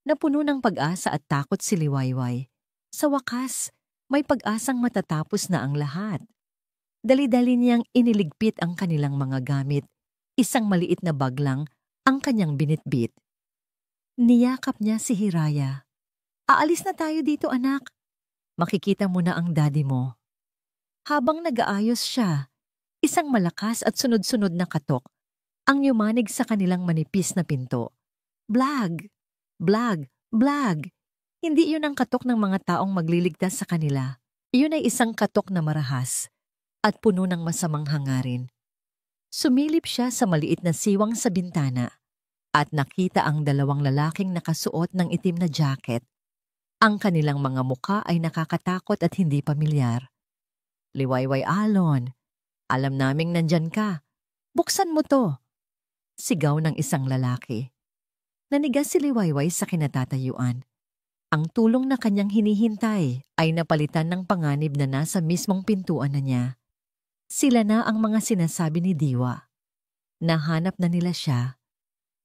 Speaker 1: Napuno ng pag-asa at takot si Liwayway. Sa wakas, may pag-asang matatapos na ang lahat. Dali-dali niyang iniligpit ang kanilang mga gamit. Isang maliit na bag lang ang kanyang binitbit. Niyakap niya si Hiraya. Aalis na tayo dito, anak. Makikita mo na ang daddy mo. Habang nag-aayos siya, isang malakas at sunod-sunod na katok ang yumanig sa kanilang manipis na pinto. Blag! Blag! Blag! Hindi yun ang katok ng mga taong magliligtas sa kanila. Iyon ay isang katok na marahas at puno ng masamang hangarin. Sumilip siya sa maliit na siwang sa bintana at nakita ang 2 lalaking nakasuot ng itim na jacket. Ang kanilang mga muka ay nakakatakot at hindi pamilyar. Liwayway Alon, Alam naming nandyan ka. Buksan mo to. Sigaw ng isang lalaki. Nanigas si Liwayway sa kinatatayuan. Ang tulong na kanyang hinihintay ay napalitan ng panganib na nasa mismong pintuan na niya. Sila na ang mga sinasabi ni Diwa. Nahanap na nila siya.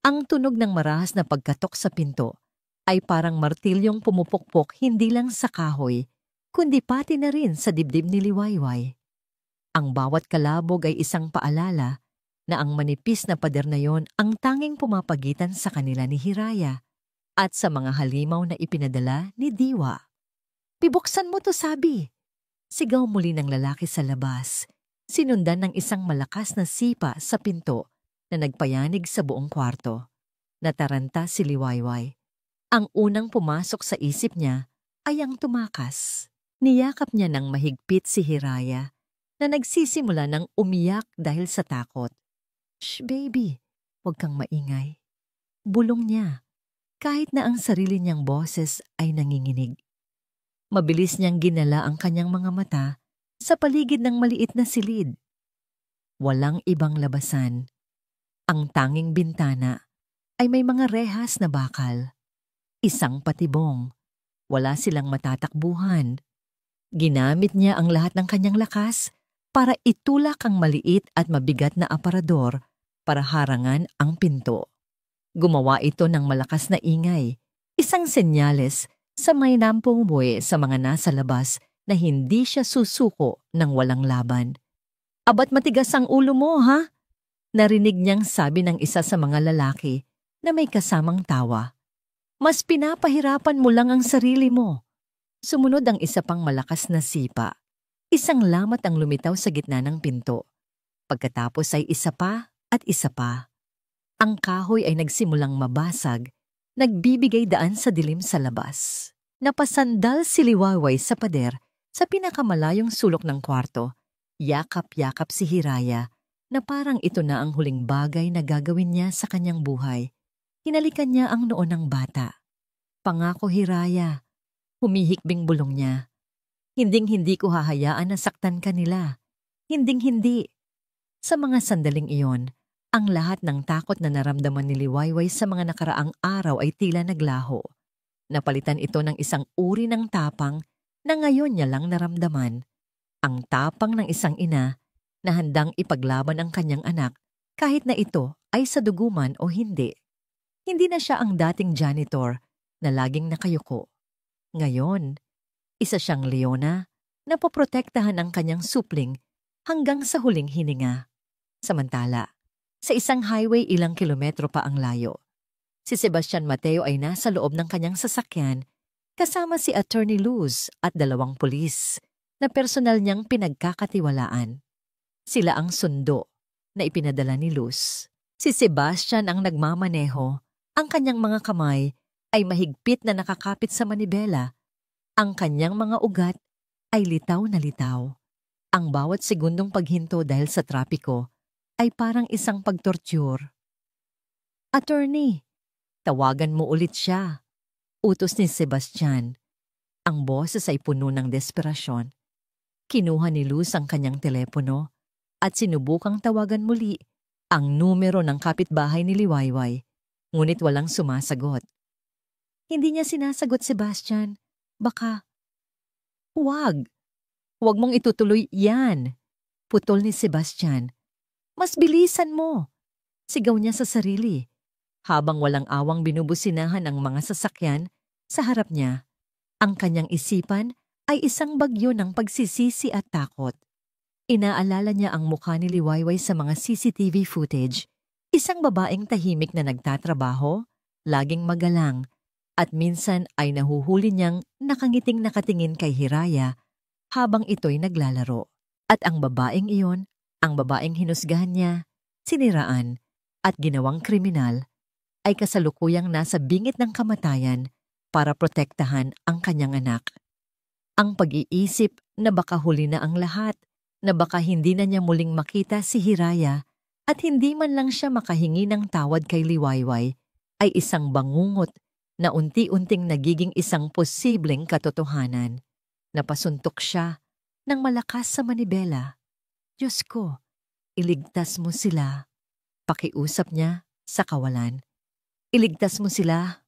Speaker 1: Ang tunog ng marahas na pagkatok sa pinto ay parang martilyong pumupukpok hindi lang sa kahoy, kundi pati na rin sa dibdib ni Liwayway. Ang bawat kalabog ay isang paalala na ang manipis na pader na yon ang tanging pumapagitan sa kanila ni Hiraya at sa mga halimaw na ipinadala ni Diwa. "Pibuksan mo to, sabi!" Sigaw muli ng lalaki sa labas, sinundan ng isang malakas na sipa sa pinto na nagpayanig sa buong kwarto. Nataranta si Liwayway. Ang unang pumasok sa isip niya ay ang tumakas. Niyakap niya ng mahigpit si Hiraya na nagsisimula ng umiyak dahil sa takot. "Shh, baby, huwag kang maingay." Bulong niya, kahit na ang sarili niyang boses ay nanginginig. Mabilis niyang ginala ang kanyang mga mata sa paligid ng maliit na silid. Walang ibang labasan. Ang tanging bintana ay may mga rehas na bakal. Isang patibong. Wala silang matatakbuhan. Ginamit niya ang lahat ng kanyang lakas para itulak ang maliit at mabigat na aparador para harangan ang pinto. Gumawa ito ng malakas na ingay, isang senyales sa may nampumuwi sa mga nasa labas na hindi siya susuko ng walang laban. "Abat matigas ang ulo mo, ha?" Narinig niyang sabi ng isa sa mga lalaki na may kasamang tawa. "Mas pinapahirapan mo lang ang sarili mo." Sumunod ang isa pang malakas na sipa. Isang lamat ang lumitaw sa gitna ng pinto. Pagkatapos ay isa pa at isa pa. Ang kahoy ay nagsimulang mabasag, nagbibigay daan sa dilim sa labas. Napasandal si Liwayway sa pader sa pinakamalayong sulok ng kwarto. Yakap-yakap si Hiraya na parang ito na ang huling bagay na gagawin niya sa kanyang buhay. Hinalikan niya ang noo ng bata. "Pangako, Hiraya." Humihikbing bulong niya. "Hinding-hindi ko hahayaan na saktan ka nila. Hinding-hindi." Sa mga sandaling iyon, ang lahat ng takot na naramdaman ni Liwayway sa mga nakaraang araw ay tila naglaho. Napalitan ito ng isang uri ng tapang na ngayon niya lang naramdaman. Ang tapang ng isang ina na handang ipaglaban ang kanyang anak kahit na ito ay sa duguman o hindi. Hindi na siya ang dating janitor na laging nakayuko. Ngayon, isa siyang leona na poprotektahan ang kanyang supling hanggang sa huling hininga. Samantala, sa isang highway ilang kilometro pa ang layo, si Sebastian Mateo ay nasa loob ng kanyang sasakyan kasama si Attorney Luz at 2 pulis na personal niyang pinagkakatiwalaan. Sila ang sundo na ipinadala ni Luz. Si Sebastian ang nagmamaneho, ang kanyang mga kamay ay mahigpit na nakakapit sa manibela. Ang kanyang mga ugat ay litaw na litaw. Ang bawat segundong paghinto dahil sa trapiko ay parang isang pagtorture. "Attorney, tawagan mo ulit siya," utos ni Sebastian. Ang boses ay puno ng desperasyon. Kinuha ni Luz ang kanyang telepono at sinubukang tawagan muli ang numero ng kapitbahay ni Liwayway, ngunit walang sumasagot. "Hindi niya sinasagot, Sebastian. Baka..." "Huwag! Huwag mong itutuloy yan!" Putol ni Sebastian. "Mas bilisan mo!" Sigaw niya sa sarili, habang walang awang binubusinahan ang mga sasakyan sa harap niya. Ang kanyang isipan ay isang bagyo ng pagsisisi at takot. Inaalala niya ang mukha ni Liwayway sa mga CCTV footage. Isang babaeng tahimik na nagtatrabaho, laging magalang, at minsan ay nahuhuli niyang nakangiting nakatingin kay Hiraya habang ito'y naglalaro. At ang babaeng iyon, ang babaeng hinusgahan niya, siniraan, at ginawang kriminal, ay kasalukuyang nasa bingit ng kamatayan para protektahan ang kanyang anak. Ang pag-iisip na baka huli na ang lahat, na baka hindi na niya muling makita si Hiraya at hindi man lang siya makahingi ng tawad kay Liwayway, ay isang bangungot na unti-unting nagiging isang posibleng katotohanan. Napasuntok siya ng malakas sa manibela. Diyos ko, iligtas mo sila. Pakiusap niya sa kawalan. Iligtas mo sila.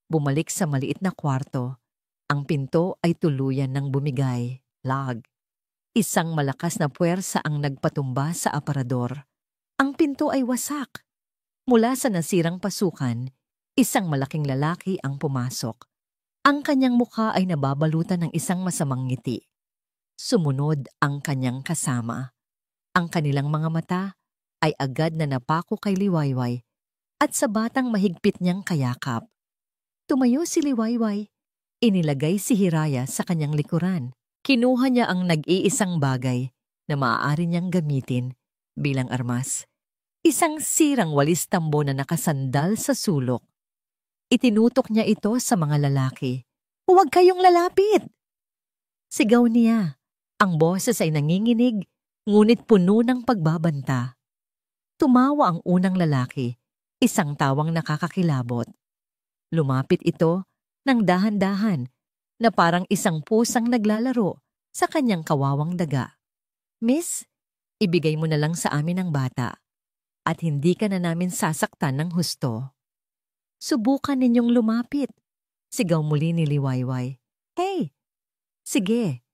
Speaker 1: Bumalik sa maliit na kwarto. Ang pinto ay tuluyan ng bumigay. Lag. Isang malakas na puwersa ang nagpatumba sa aparador. Ang pinto ay wasak. Mula sa nasirang pasukan, isang malaking lalaki ang pumasok. Ang kanyang mukha ay nababalutan ng isang masamang ngiti. Sumunod ang kanyang kasama. Ang kanilang mga mata ay agad na napako kay Liwayway at sa batang mahigpit niyang kayakap. Tumayo si Liwayway. Inilagay si Hiraya sa kanyang likuran. Kinuha niya ang nag-iisang bagay na maaari niyang gamitin bilang armas. Isang sirang walis tambo na nakasandal sa sulok. Itinutok niya ito sa mga lalaki. "Huwag kayong lalapit!" Sigaw niya. Ang boses ay nanginginig, ngunit puno ng pagbabanta. Tumawa ang unang lalaki, isang tawang nakakakilabot. Lumapit ito ng dahan-dahan na parang isang pusang naglalaro sa kanyang kawawang daga. "Miss, ibigay mo na lang sa amin ang bata at hindi ka na namin sasaktan ng husto." "Subukan ninyong lumapit," sigaw muli ni Liwayway. "Hey!" "Sige,"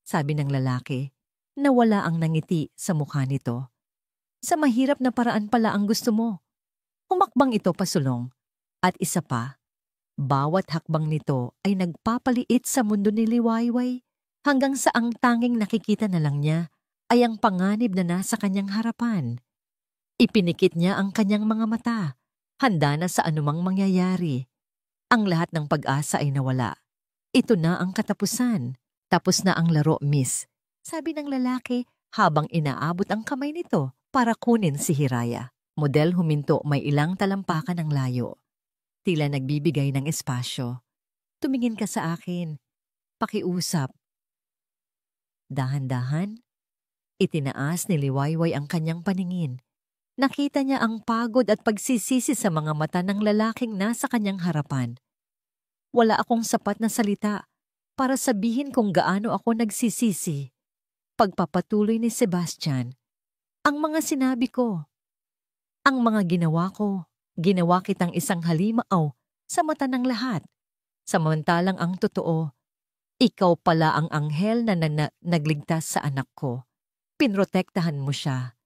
Speaker 1: sabi ng lalaki, nawala ang nangiti sa mukha nito. "Sa mahirap na paraan pala ang gusto mo." Humakbang ito pasulong. At isa pa, bawat hakbang nito ay nagpapaliit sa mundo ni Liwayway hanggang sa ang tanging nakikita na lang niya ay ang panganib na nasa kanyang harapan. Ipinikit niya ang kanyang mga mata, handa na sa anumang mangyayari. Ang lahat ng pag-asa ay nawala. Ito na ang katapusan. "Tapos na ang laro, miss," sabi ng lalaki habang inaabot ang kamay nito para kunin si Hiraya. Model huminto may ilang talampakan ng layo. Tila nagbibigay ng espasyo. "Tumingin ka sa akin. Pakiusap." Dahan-dahan, itinaas ni Liwayway ang kanyang paningin. Nakita niya ang pagod at pagsisisi sa mga mata ng lalaking nasa kanyang harapan. "Wala akong sapat na salita para sabihin kung gaano ako nagsisisi." Pagpapatuloy ni Sebastian, "Ang mga sinabi ko, ang mga ginawa kitang isang halimaw sa mata ng lahat. Samantalang ang totoo, ikaw pala ang anghel na nagligtas sa anak ko. Pinrotektahan mo siya.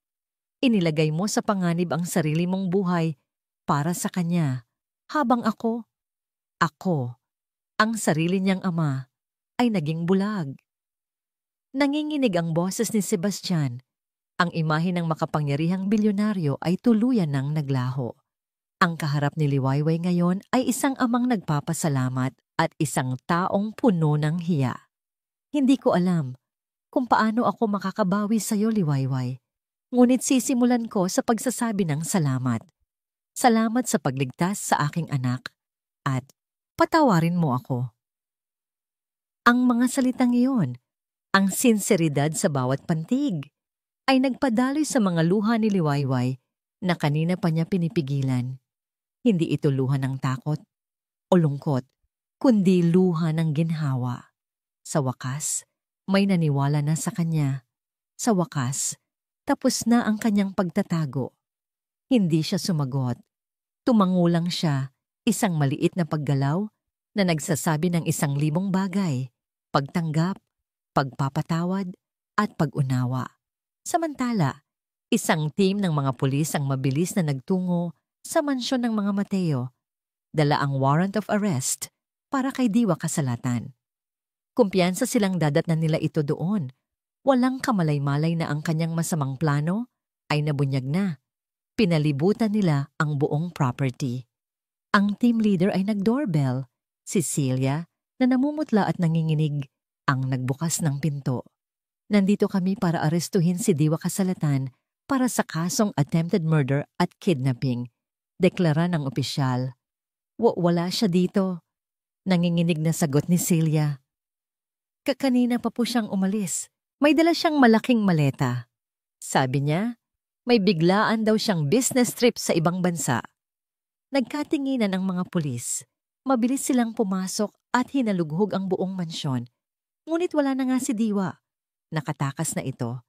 Speaker 1: Inilagay mo sa panganib ang sarili mong buhay para sa kanya, habang ako, ang sarili niyang ama, ay naging bulag." Nanginginig ang boses ni Sebastian. Ang imahe ng makapangyarihang bilyonaryo ay tuluyan ng naglaho. Ang kaharap ni Liwayway ngayon ay isang amang nagpapasalamat at isang taong puno ng hiya. "Hindi ko alam kung paano ako makakabawi sa iyo, Liwayway. Ngunit sisimulan ko sa pagsasabi ng salamat. Salamat sa pagligtas sa aking anak at patawarin mo ako." Ang mga salitang iyon, ang sinseridad sa bawat pantig, ay nagpadaloy sa mga luha ni Liwayway na kanina pa niya pinipigilan. Hindi ito luha ng takot o lungkot, kundi luha ng ginhawa. Sa wakas, may naniwala na sa kanya. Sa wakas, tapos na ang kanyang pagtatago. Hindi siya sumagot. Tumango lang siya, isang maliit na paggalaw na nagsasabi ng 1,000 bagay: pagtanggap, pagpapatawad, at pag-unawa. Samantala, isang team ng mga pulis ang mabilis na nagtungo sa mansyon ng mga Mateo, dala ang warrant of arrest para kay Diwa Kasalatan. Kumpiyansa silang dadatnan nila ito doon. Walang kamalay-malay na ang kanyang masamang plano ay nabunyag na. Pinalibutan nila ang buong property. Ang team leader ay nag-doorbell. Si Celia, na namumutla at nanginginig, ang nagbukas ng pinto. "Nandito kami para arestuhin si Diwa Kasalatan para sa kasong attempted murder at kidnapping," deklara ng opisyal. Wala siya dito," nanginginig na sagot ni Celia. "Kanina pa po siyang umalis. May dala siyang malaking maleta. Sabi niya, may biglaan daw siyang business trip sa ibang bansa." Nagkatinginan ang mga pulis. Mabilis silang pumasok at hinalughog ang buong mansyon. Ngunit wala na nga si Diwa. Nakatakas na ito.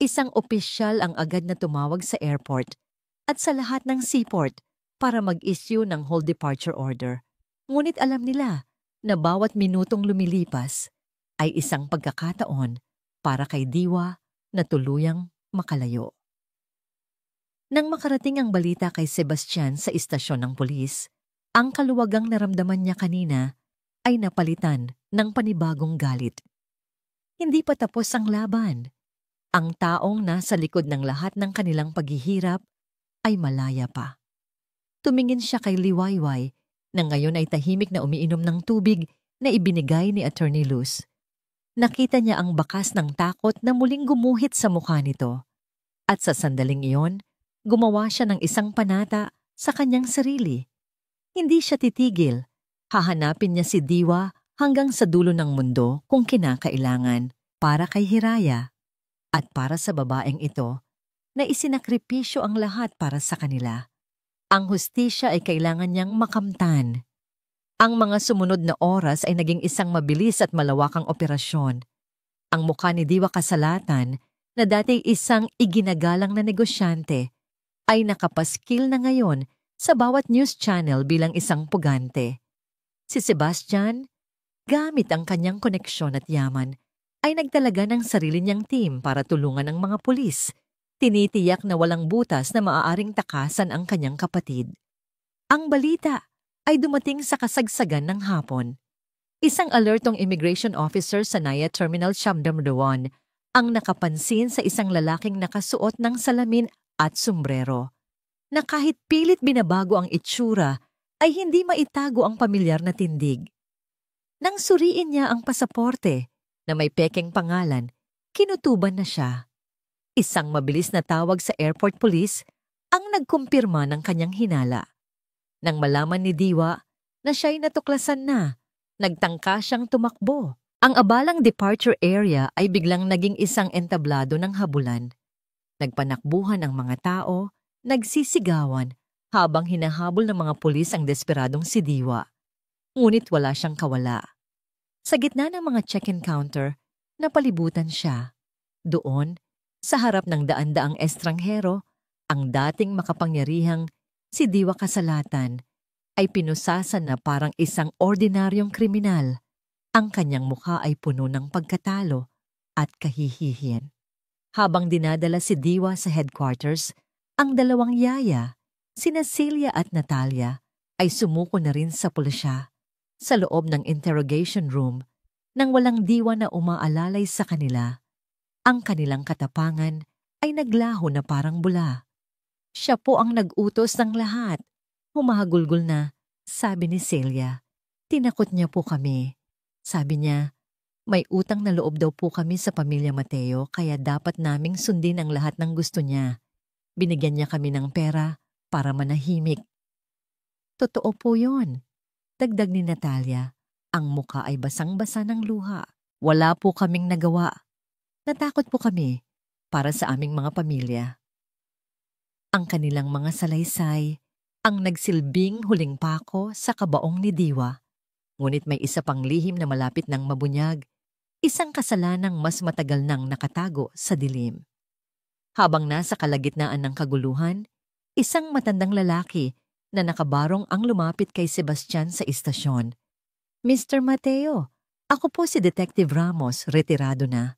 Speaker 1: Isang opisyal ang agad na tumawag sa airport at sa lahat ng seaport para mag-issue ng hold departure order. Ngunit alam nila na bawat minutong lumilipas ay isang pagkakataon para kay Diwa na tuluyang makalayo. Nang makarating ang balita kay Sebastian sa istasyon ng pulis, ang kaluwagang naramdaman niya kanina ay napalitan ng panibagong galit. Hindi pa tapos ang laban. Ang taong nasa likod ng lahat ng kanilang paghihirap ay malaya pa. Tumingin siya kay Liwayway na ngayon ay tahimik na umiinom ng tubig na ibinigay ni Attorney Luz. Nakita niya ang bakas ng takot na muling gumuhit sa mukha nito. At sa sandaling iyon, gumawa siya ng isang panata sa kanyang sarili. Hindi siya titigil. Hahanapin niya si Diwa hanggang sa dulo ng mundo kung kinakailangan para kay Hiraya at para sa babaeng ito na isinakripisyo ang lahat para sa kanila. Ang hustisya ay kailangan niyang makamtan. Ang mga sumunod na oras ay naging isang mabilis at malawakang operasyon. Ang mukha ni Diwa Kasalatan na dati isang iginagalang na negosyante ay nakapaskil na ngayon sa bawat news channel bilang isang pugante. Si Sebastian, gamit ang kanyang koneksyon at yaman, ay nagtalaga ng sarili niyang team para tulungan ang mga pulis. Tinitiyak na walang butas na maaaring takasan ang kanyang kapatid. Ang balita ay dumating sa kasagsagan ng hapon. Isang alertong immigration officer sa Naya Terminal Shamdamdawan ang nakapansin sa isang lalaking nakasuot ng salamin at sombrero, na kahit pilit binabago ang itsura ay hindi maitago ang pamilyar na tindig. Nang suriin niya ang pasaporte na may pekeng pangalan, kinutuban na siya. Isang mabilis na tawag sa airport police ang nagkumpirma ng kanyang hinala. Nang malaman ni Diwa na siya'y natuklasan na, nagtangka siyang tumakbo. Ang abalang departure area ay biglang naging isang entablado ng habulan. Nagpanakbuhan ang mga tao, nagsisigawan, habang hinahabol ng mga pulis ang desperadong si Diwa. Ngunit wala siyang kawala. Sa gitna ng mga check-in counter, napalibutan siya. Doon, sa harap ng daan-daang estranghero, ang dating makapangyarihang si Diwa Kasalatan ay pinusasan na parang isang ordinaryong kriminal. Ang kanyang mukha ay puno ng pagkatalo at kahihihiyan. Habang dinadala si Diwa sa headquarters, ang dalawang yaya, sina Celia at Natalia, ay sumuko na rin sa pulisya sa loob ng interrogation room nang walang Diwa na umaalalay sa kanila. Ang kanilang katapangan ay naglaho na parang bula. Siya po ang nag-utos ng lahat. Humahagulgol na, sabi ni Celia. Tinakot niya po kami. Sabi niya, may utang na loob daw po kami sa pamilya Mateo kaya dapat naming sundin ang lahat ng gusto niya. Binigyan niya kami ng pera para manahimik. Totoo po yun. Dagdag ni Natalia, ang muka ay basang-basa ng luha. Wala po kaming nagawa. Natakot po kami para sa aming mga pamilya. Ang kanilang mga salaysay ang nagsilbing huling pako sa kabaong ni Diwa. Ngunit may isa pang lihim na malapit ng mabunyag, isang kasalanang mas matagal nang nakatago sa dilim. Habang nasa kalagitnaan ng kaguluhan, isang matandang lalaki na nakabarong ang lumapit kay Sebastian sa istasyon. Mr. Mateo, ako po si Detective Ramos, retirado na.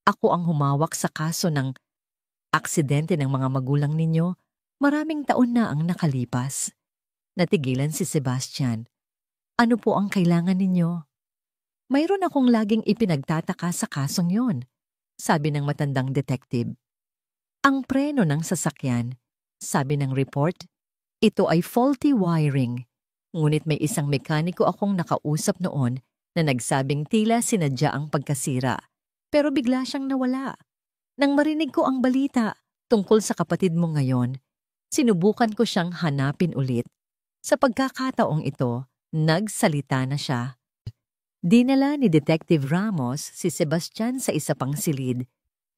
Speaker 1: Ako ang humawak sa kaso ng aksidente ng mga magulang ninyo. Maraming taon na ang nakalipas. Natigilan si Sebastian. Ano po ang kailangan ninyo? Mayroon akong laging ipinagtataka sa kasong yon, sabi ng matandang detective. Ang preno ng sasakyan, sabi ng report, ito ay faulty wiring. Ngunit may isang mekaniko akong nakausap noon na nagsabing tila sinadya ang pagkasira. Pero bigla siyang nawala. Nang marinig ko ang balita tungkol sa kapatid mo ngayon, sinubukan ko siyang hanapin ulit. Sa pagkakataong ito, nagsalita na siya. Dinala ni Detective Ramos si Sebastian sa isa pang silid,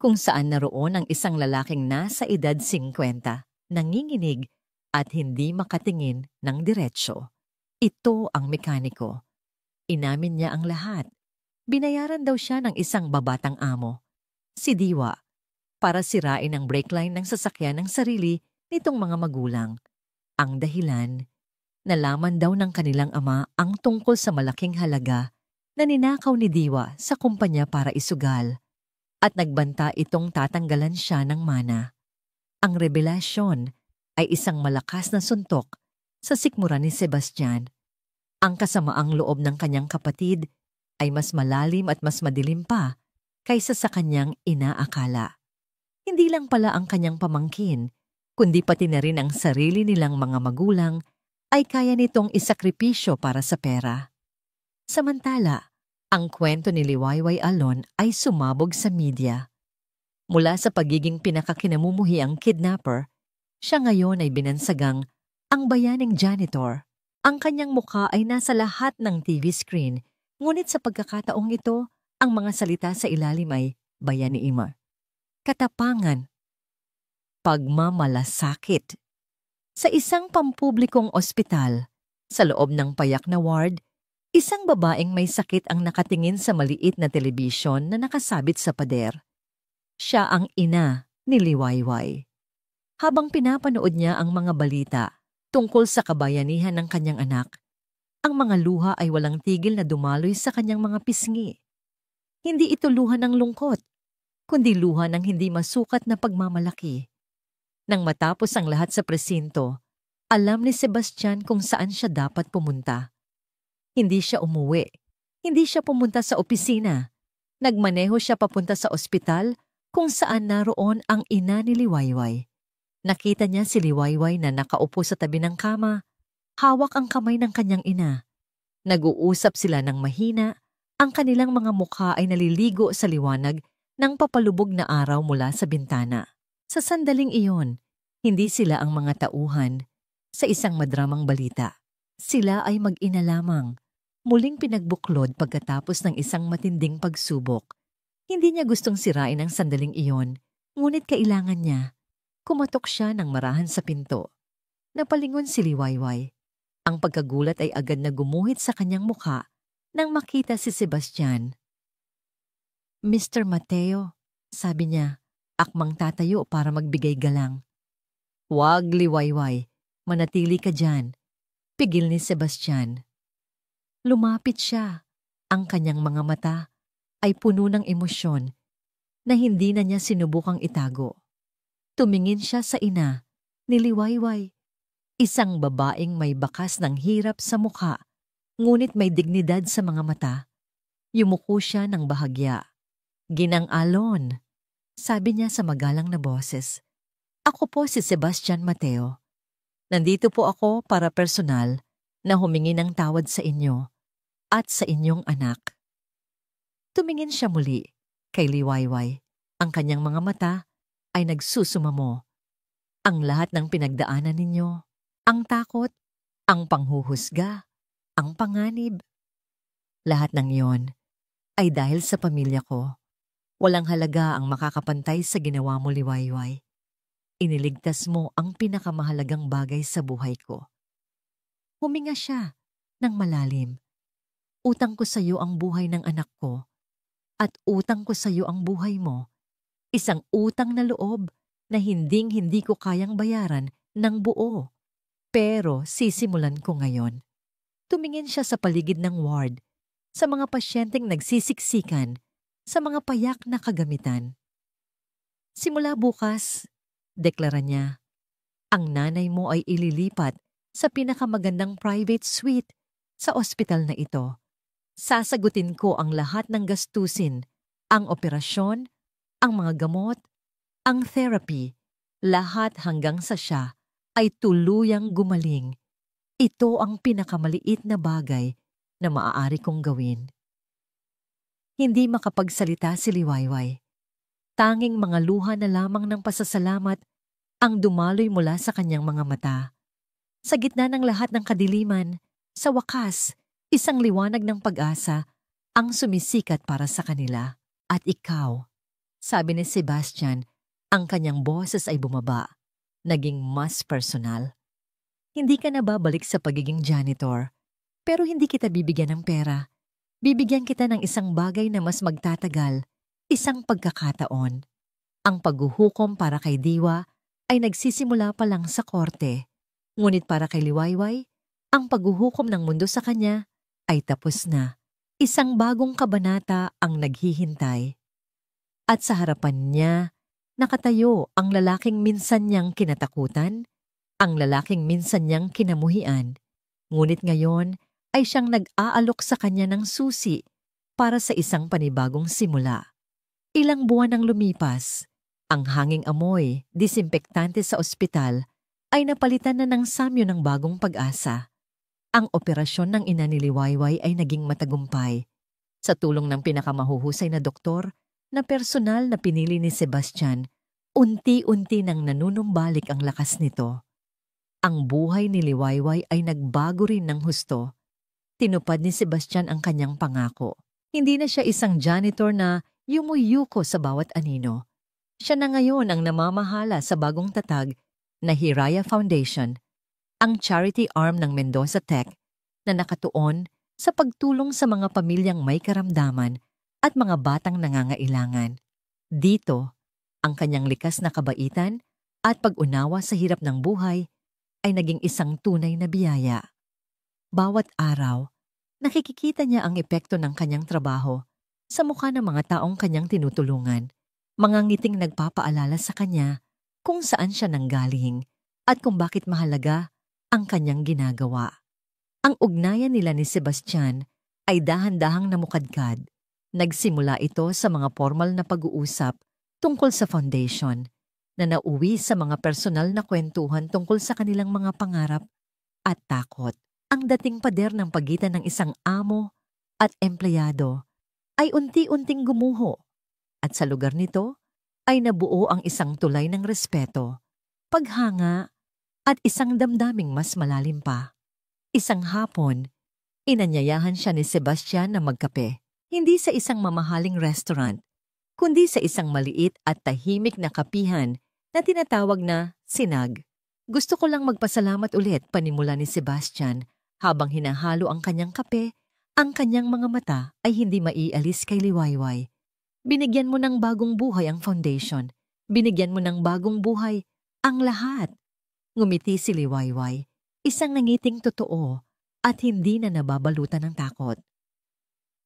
Speaker 1: kung saan naroon ang isang lalaking nasa edad 50, nanginginig at hindi makatingin ng diretsyo. Ito ang mekaniko. Inamin niya ang lahat. Binayaran daw siya ng isang babatang amo, si Diwa. para sirain ang brake line ng sasakyan ng sarili nitong mga magulang. Ang dahilan, nalaman daw ng kanilang ama ang tungkol sa malaking halaga na ninakaw ni Diwa sa kumpanya para isugal at nagbanta itong tatanggalan siya ng mana. Ang revelasyon ay isang malakas na suntok sa sikmura ni Sebastian. Ang kasamaang loob ng kanyang kapatid ay mas malalim at mas madilim pa kaysa sa kanyang inaakala. Hindi lang pala ang kanyang pamangkin, kundi pati na rin ang sarili nilang mga magulang ay kaya nitong isakripisyo para sa pera. Samantala, ang kwento ni Liwayway Alon ay sumabog sa media. Mula sa pagiging pinakakinamumuhiang kidnapper, siya ngayon ay binansagang ang bayaning janitor. Ang kanyang mukha ay nasa lahat ng TV screen, ngunit sa pagkakataong ito, ang mga salita sa ilalim ay bayaniima, katapangan, pagmamalasakit. Sa isang pampublikong ospital, sa loob ng payak na ward, isang babaeng may sakit ang nakatingin sa maliit na telebisyon na nakasabit sa pader. Siya ang ina ni Liwayway. Habang pinapanood niya ang mga balita tungkol sa kabayanihan ng kanyang anak, ang mga luha ay walang tigil na dumaloy sa kanyang mga pisngi. Hindi ito luha ng lungkot, kundi luha ng hindi masukat na pagmamalaki. Nang matapos ang lahat sa presinto, alam ni Sebastian kung saan siya dapat pumunta. Hindi siya umuwi. Hindi siya pumunta sa opisina. Nagmaneho siya papunta sa ospital kung saan naroon ang ina ni Liwayway. Nakita niya si Liwayway na nakaupo sa tabi ng kama, hawak ang kamay ng kanyang ina. Nag-uusap sila ng mahina, ang kanilang mga mukha ay naliligo sa liwanag ng papalubog na araw mula sa bintana. Sa sandaling iyon, hindi sila ang mga tauhan sa isang madramang balita. Sila ay mag-ina lamang, muling pinagbuklod pagkatapos ng isang matinding pagsubok. Hindi niya gustong sirain ang sandaling iyon, ngunit kailangan niya. Kumatok siya ng marahan sa pinto. Napalingon si Liwayway. Ang pagkagulat ay agad na gumuhit sa kanyang mukha nang makita si Sebastian. "Mr. Mateo," sabi niya, akmang tatayo para magbigay galang. "Wag, Liwayway, manatili ka dyan," pigil ni Sebastian. Lumapit siya. Ang kanyang mga mata ay puno ng emosyon na hindi na niya sinubukang itago. Tumingin siya sa ina ni Liwayway, isang babaeng may bakas ng hirap sa mukha, ngunit may dignidad sa mga mata. Yumuko siya ng bahagya. "Ginang Alon," sabi niya sa magalang na boses. "Ako po si Sebastian Mateo. Nandito po ako para personal na humingi ng tawad sa inyo at sa inyong anak." Tumingin siya muli kay Liwayway. Ang kanyang mga mata ay nagsusumamo. Ang lahat ng pinagdaanan ninyo, ang takot, ang panghuhusga, ang panganib, lahat ng iyon ay dahil sa pamilya ko. Walang halaga ang makakapantay sa ginawa mo, Liwayway. Iniligtas mo ang pinakamahalagang bagay sa buhay ko. Huminga siya ng malalim. Utang ko sa iyo ang buhay ng anak ko at utang ko sa iyo ang buhay mo. Isang utang na loob na hinding-hindi ko kayang bayaran ng buo. Pero sisimulan ko ngayon. Tumingin siya sa paligid ng ward, sa mga pasyenteng nagsisiksikan, sa mga payak na kagamitan. "Simula bukas," deklara niya, "ang nanay mo ay ililipat sa pinakamagandang private suite sa ospital na ito. Sasagutin ko ang lahat ng gastusin, ang operasyon, ang mga gamot, ang therapy, lahat hanggang sa siya ay tuluyang gumaling. Ito ang pinakamaliit na bagay na maaari kong gawin." Hindi makapagsalita si Liwayway. Tanging mga luha na lamang ng pasasalamat ang dumaloy mula sa kanyang mga mata. Sa gitna ng lahat ng kadiliman, sa wakas, isang liwanag ng pag-asa ang sumisikat para sa kanila. "At ikaw," sabi ni Sebastian, ang kanyang boses ay bumaba, naging mas personal. "Hindi ka na babalik sa pagiging janitor, pero hindi kita bibigyan ng pera. Bibigyan kita ng isang bagay na mas magtatagal, isang pagkakataon. Ang paghuhukom para kay Diwa ay nagsisimula pa lang sa korte. Ngunit para kay Liwayway, ang paghuhukom ng mundo sa kanya ay tapos na. Isang bagong kabanata ang naghihintay. At sa harapan niya, nakatayo ang lalaking minsan niyang kinatakutan, ang lalaking minsan niyang kinamuhian. Ngunit ngayon ay siyang nag-aalok sa kanya ng susi para sa isang panibagong simula. Ilang buwan ang lumipas. Ang hanging amoy, disinfektante sa ospital, ay napalitan na ng samyo ng bagong pag-asa. Ang operasyon ng ina ni Liwayway ay naging matagumpay. Sa tulong ng pinakamahuhusay na doktor, na personal na pinili ni Sebastian, unti-unti nang nanunumbalik ang lakas nito. Ang buhay ni Liwayway ay nagbago rin ng husto. Tinupad ni Sebastian ang kanyang pangako. Hindi na siya isang janitor na yumuyuko sa bawat anino. Siya na ngayon ang namamahala sa bagong tatag na Hiraya Foundation, ang charity arm ng Mendoza Tech na nakatuon sa pagtulong sa mga pamilyang may karamdaman at mga batang nangangailangan. Dito, ang kanyang likas na kabaitan at pag-unawa sa hirap ng buhay ay naging isang tunay na biyaya. Bawat araw, nakikikita niya ang epekto ng kanyang trabaho sa mukha ng mga taong kanyang tinutulungan, mga ngiting nagpapaalala sa kanya kung saan siya nanggaling at kung bakit mahalaga ang kanyang ginagawa. Ang ugnayan nila ni Sebastian ay dahan-dahang namukadkad. Nagsimula ito sa mga formal na pag-uusap tungkol sa foundation na nauwi sa mga personal na kwentuhan tungkol sa kanilang mga pangarap at takot. Ang dating pader ng pagitan ng isang amo at empleyado ay unti-unting gumuho at sa lugar nito ay nabuo ang isang tulay ng respeto, paghanga at isang damdaming mas malalim pa. Isang hapon, inanyayahan siya ni Sebastian na magkape. Hindi sa isang mamahaling restaurant, kundi sa isang maliit at tahimik na kapihan na tinatawag na Sinag. Gusto ko lang magpasalamat ulit, panimula ni Sebastian habang hinahalo ang kanyang kape. Ang kanyang mga mata ay hindi maialis kay Liwayway. Binigyan mo ng bagong buhay ang foundation. Binigyan mo ng bagong buhay ang lahat. Ngumiti si Liwayway, isang nangiting totoo at hindi na nababalutan ng takot.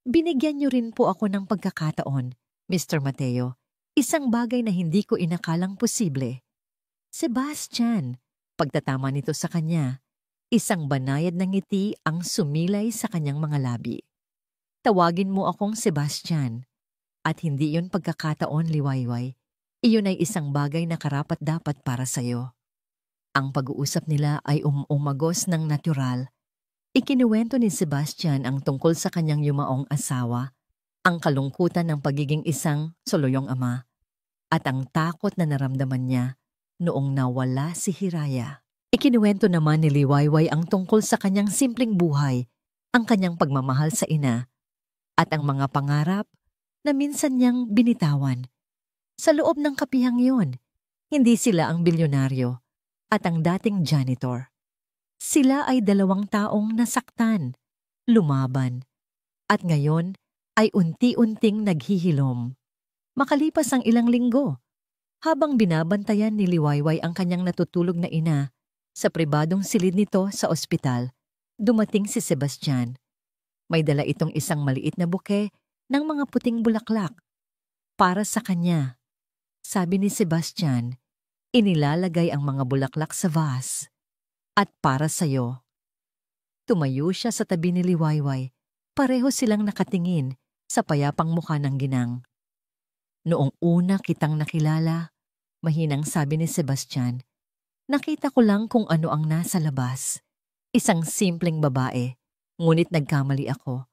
Speaker 1: Binigyan niyo rin po ako ng pagkakataon, Mr. Mateo, isang bagay na hindi ko inakalang posible. Sebastian, pagtatama nito sa kanya, isang banayad na ngiti ang sumilay sa kanyang mga labi. Tawagin mo akong Sebastian, at hindi yon pagkakataon, Liwayway. Iyon ay isang bagay na karapat-dapat para sa'yo. Ang pag-uusap nila ay umagos ng natural. Ikinuwento ni Sebastian ang tungkol sa kanyang yumaong asawa, ang kalungkutan ng pagiging isang soluyong ama, at ang takot na naramdaman niya noong nawala si Hiraya. Ikinuwento naman ni Liwayway ang tungkol sa kanyang simpleng buhay, ang kanyang pagmamahal sa ina, at ang mga pangarap na minsan niyang binitawan. Sa loob ng kapihang yun, hindi sila ang bilyonaryo at ang dating janitor. Sila ay 2 taong nasaktan, lumaban, at ngayon ay unti-unting naghihilom. Makalipas ang ilang linggo, habang binabantayan ni Liwayway ang kanyang natutulog na ina sa pribadong silid nito sa ospital, dumating si Sebastian. May dala itong isang maliit na buke ng mga puting bulaklak. Para sa kanya, sabi ni Sebastian, inilalagay ang mga bulaklak sa vase. At para sa'yo. Tumayo siya sa tabi ni Liwayway. Pareho silang nakatingin sa payapang mukha ng ginang. Noong una kitang nakilala, mahinang sabi ni Sebastian, nakita ko lang kung ano ang nasa labas. Isang simpleng babae, ngunit nagkamali ako.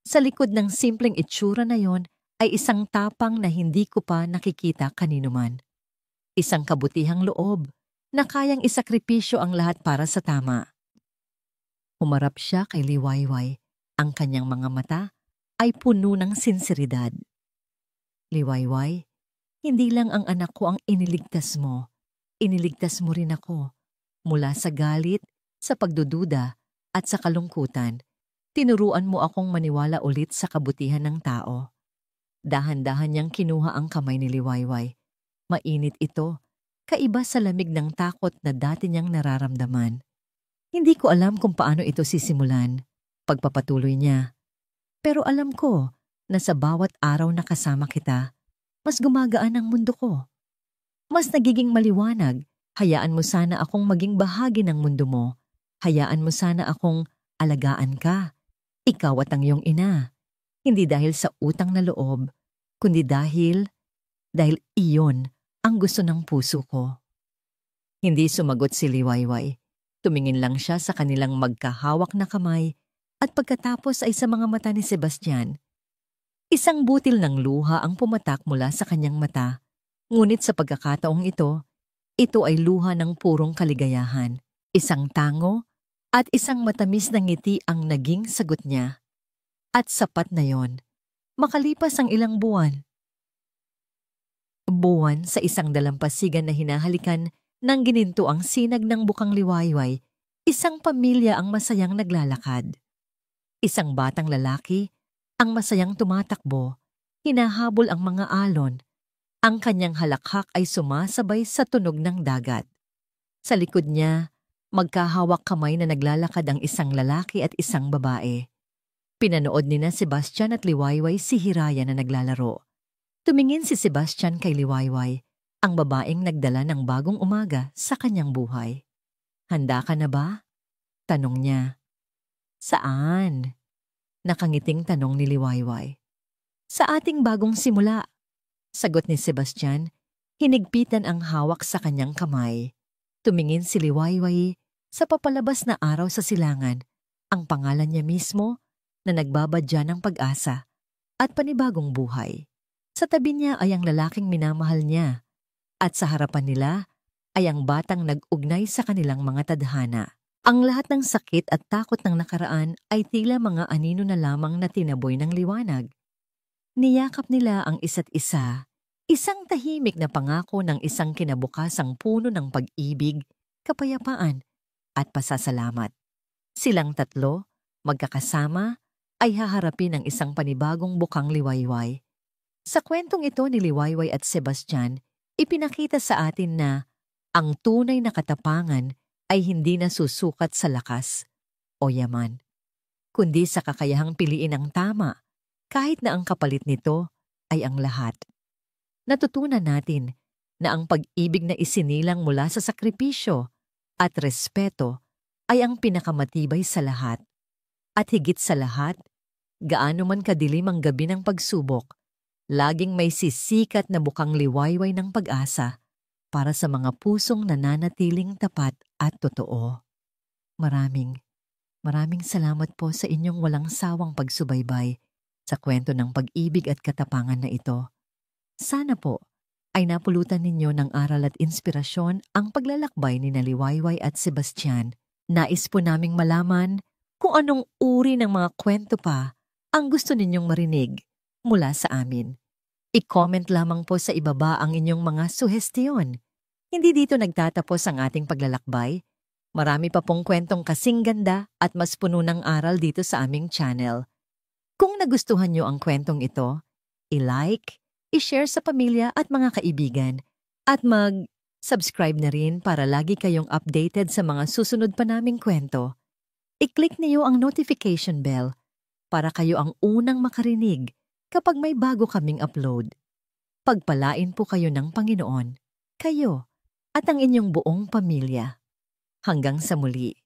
Speaker 1: Sa likod ng simpleng itsura na yon ay isang tapang na hindi ko pa nakikita kaninuman. Isang kabutihang loob na kayang isakripisyo ang lahat para sa tama. Humarap siya kay Liwayway. Ang kanyang mga mata ay puno ng sinseridad. Liwayway, hindi lang ang anak ko ang iniligtas mo. Iniligtas mo rin ako. Mula sa galit, sa pagdududa, at sa kalungkutan, tinuruan mo akong maniwala ulit sa kabutihan ng tao. Dahan-dahan niyang kinuha ang kamay ni Liwayway. Mainit ito, kaiba sa lamig ng takot na dati niyang nararamdaman. Hindi ko alam kung paano ito sisimulan, pagpapatuloy niya. Pero alam ko na sa bawat araw na kasama kita, mas gumagaan ang mundo ko. Mas nagiging maliwanag. Hayaan mo sana akong maging bahagi ng mundo mo. Hayaan mo sana akong alagaan ka. Ikaw at ang iyong ina. Hindi dahil sa utang na loob, kundi dahil iyon ang gusto ng puso ko. Hindi sumagot si Liwayway. Tumingin lang siya sa kanilang magkahawak na kamay at pagkatapos ay sa mga mata ni Sebastian. Isang butil ng luha ang pumatak mula sa kanyang mata. Ngunit sa pagkakataong ito ay luha ng purong kaligayahan. Isang tango at isang matamis na ngiti ang naging sagot niya. At sapat na yon. Makalipas ang ilang buwan. Buwan sa isang dalampasigan na hinahalikan ng gininto ang sinag ng bukang Liwayway, isang pamilya ang masayang naglalakad. Isang batang lalaki ang masayang tumatakbo, hinahabol ang mga alon. Ang kanyang halakhak ay sumasabay sa tunog ng dagat. Sa likod niya, magkahawak kamay na naglalakad ang isang lalaki at isang babae. Pinanood ni na Sebastian at Liwayway si Hiraya na naglalaro. Tumingin si Sebastian kay Liwayway, ang babaeng nagdala ng bagong umaga sa kanyang buhay. Handa ka na ba? Tanong niya. Saan? Nakangiting tanong ni Liwayway. Sa ating bagong simula. Sagot ni Sebastian, hinigpitan ang hawak sa kanyang kamay. Tumingin si Liwayway sa papalabas na araw sa silangan, ang pangalan niya mismo na nagbabadya ng pag-asa at panibagong buhay. Sa tabi niya ay ang lalaking minamahal niya at sa harapan nila ay ang batang nag-ugnay sa kanilang mga tadhana. Ang lahat ng sakit at takot ng nakaraan ay tila mga anino na lamang na tinaboy ng liwanag. Niyakap nila ang isa't isa, isang tahimik na pangako ng isang kinabukasang puno ng pag-ibig, kapayapaan, at pasasalamat. Silang tatlo, magkakasama, ay haharapin ang isang panibagong bukang Liwayway. Sa kwentong ito ni Liwayway at Sebastian, ipinakita sa atin na ang tunay na katapangan ay hindi nasusukat sa lakas o yaman, kundi sa kakayahang piliin ang tama, kahit na ang kapalit nito ay ang lahat. Natutunan natin na ang pag-ibig na isinilang mula sa sakripisyo at respeto ay ang pinakamatibay sa lahat. At higit sa lahat, gaano man kadilim ang gabi ng pagsubok, laging may sisikat na bukang liwayway ng pag-asa para sa mga pusong nananatiling tapat at totoo. Maraming salamat po sa inyong walang sawang pagsubaybay sa kwento ng pag-ibig at katapangan na ito. Sana po ay napulutan ninyo ng aral at inspirasyon ang paglalakbay ni Liwayway at Sebastian. Nais po naming malaman kung anong uri ng mga kwento pa ang gusto ninyong marinig mula sa amin. I-comment lamang po sa ibaba ang inyong mga suhestiyon. Hindi dito nagtatapos ang ating paglalakbay. Marami pa pong kwentong kasing ganda at mas puno ng aral dito sa aming channel. Kung nagustuhan nyo ang kwentong ito, i-like, i-share sa pamilya at mga kaibigan, at mag-subscribe na rin para lagi kayong updated sa mga susunod pa naming kwento. I-click niyo ang notification bell para kayo ang unang makarinig kapag may bago kaming upload. Pagpalain po kayo ng Panginoon, kayo at ang inyong buong pamilya. Hanggang sa muli.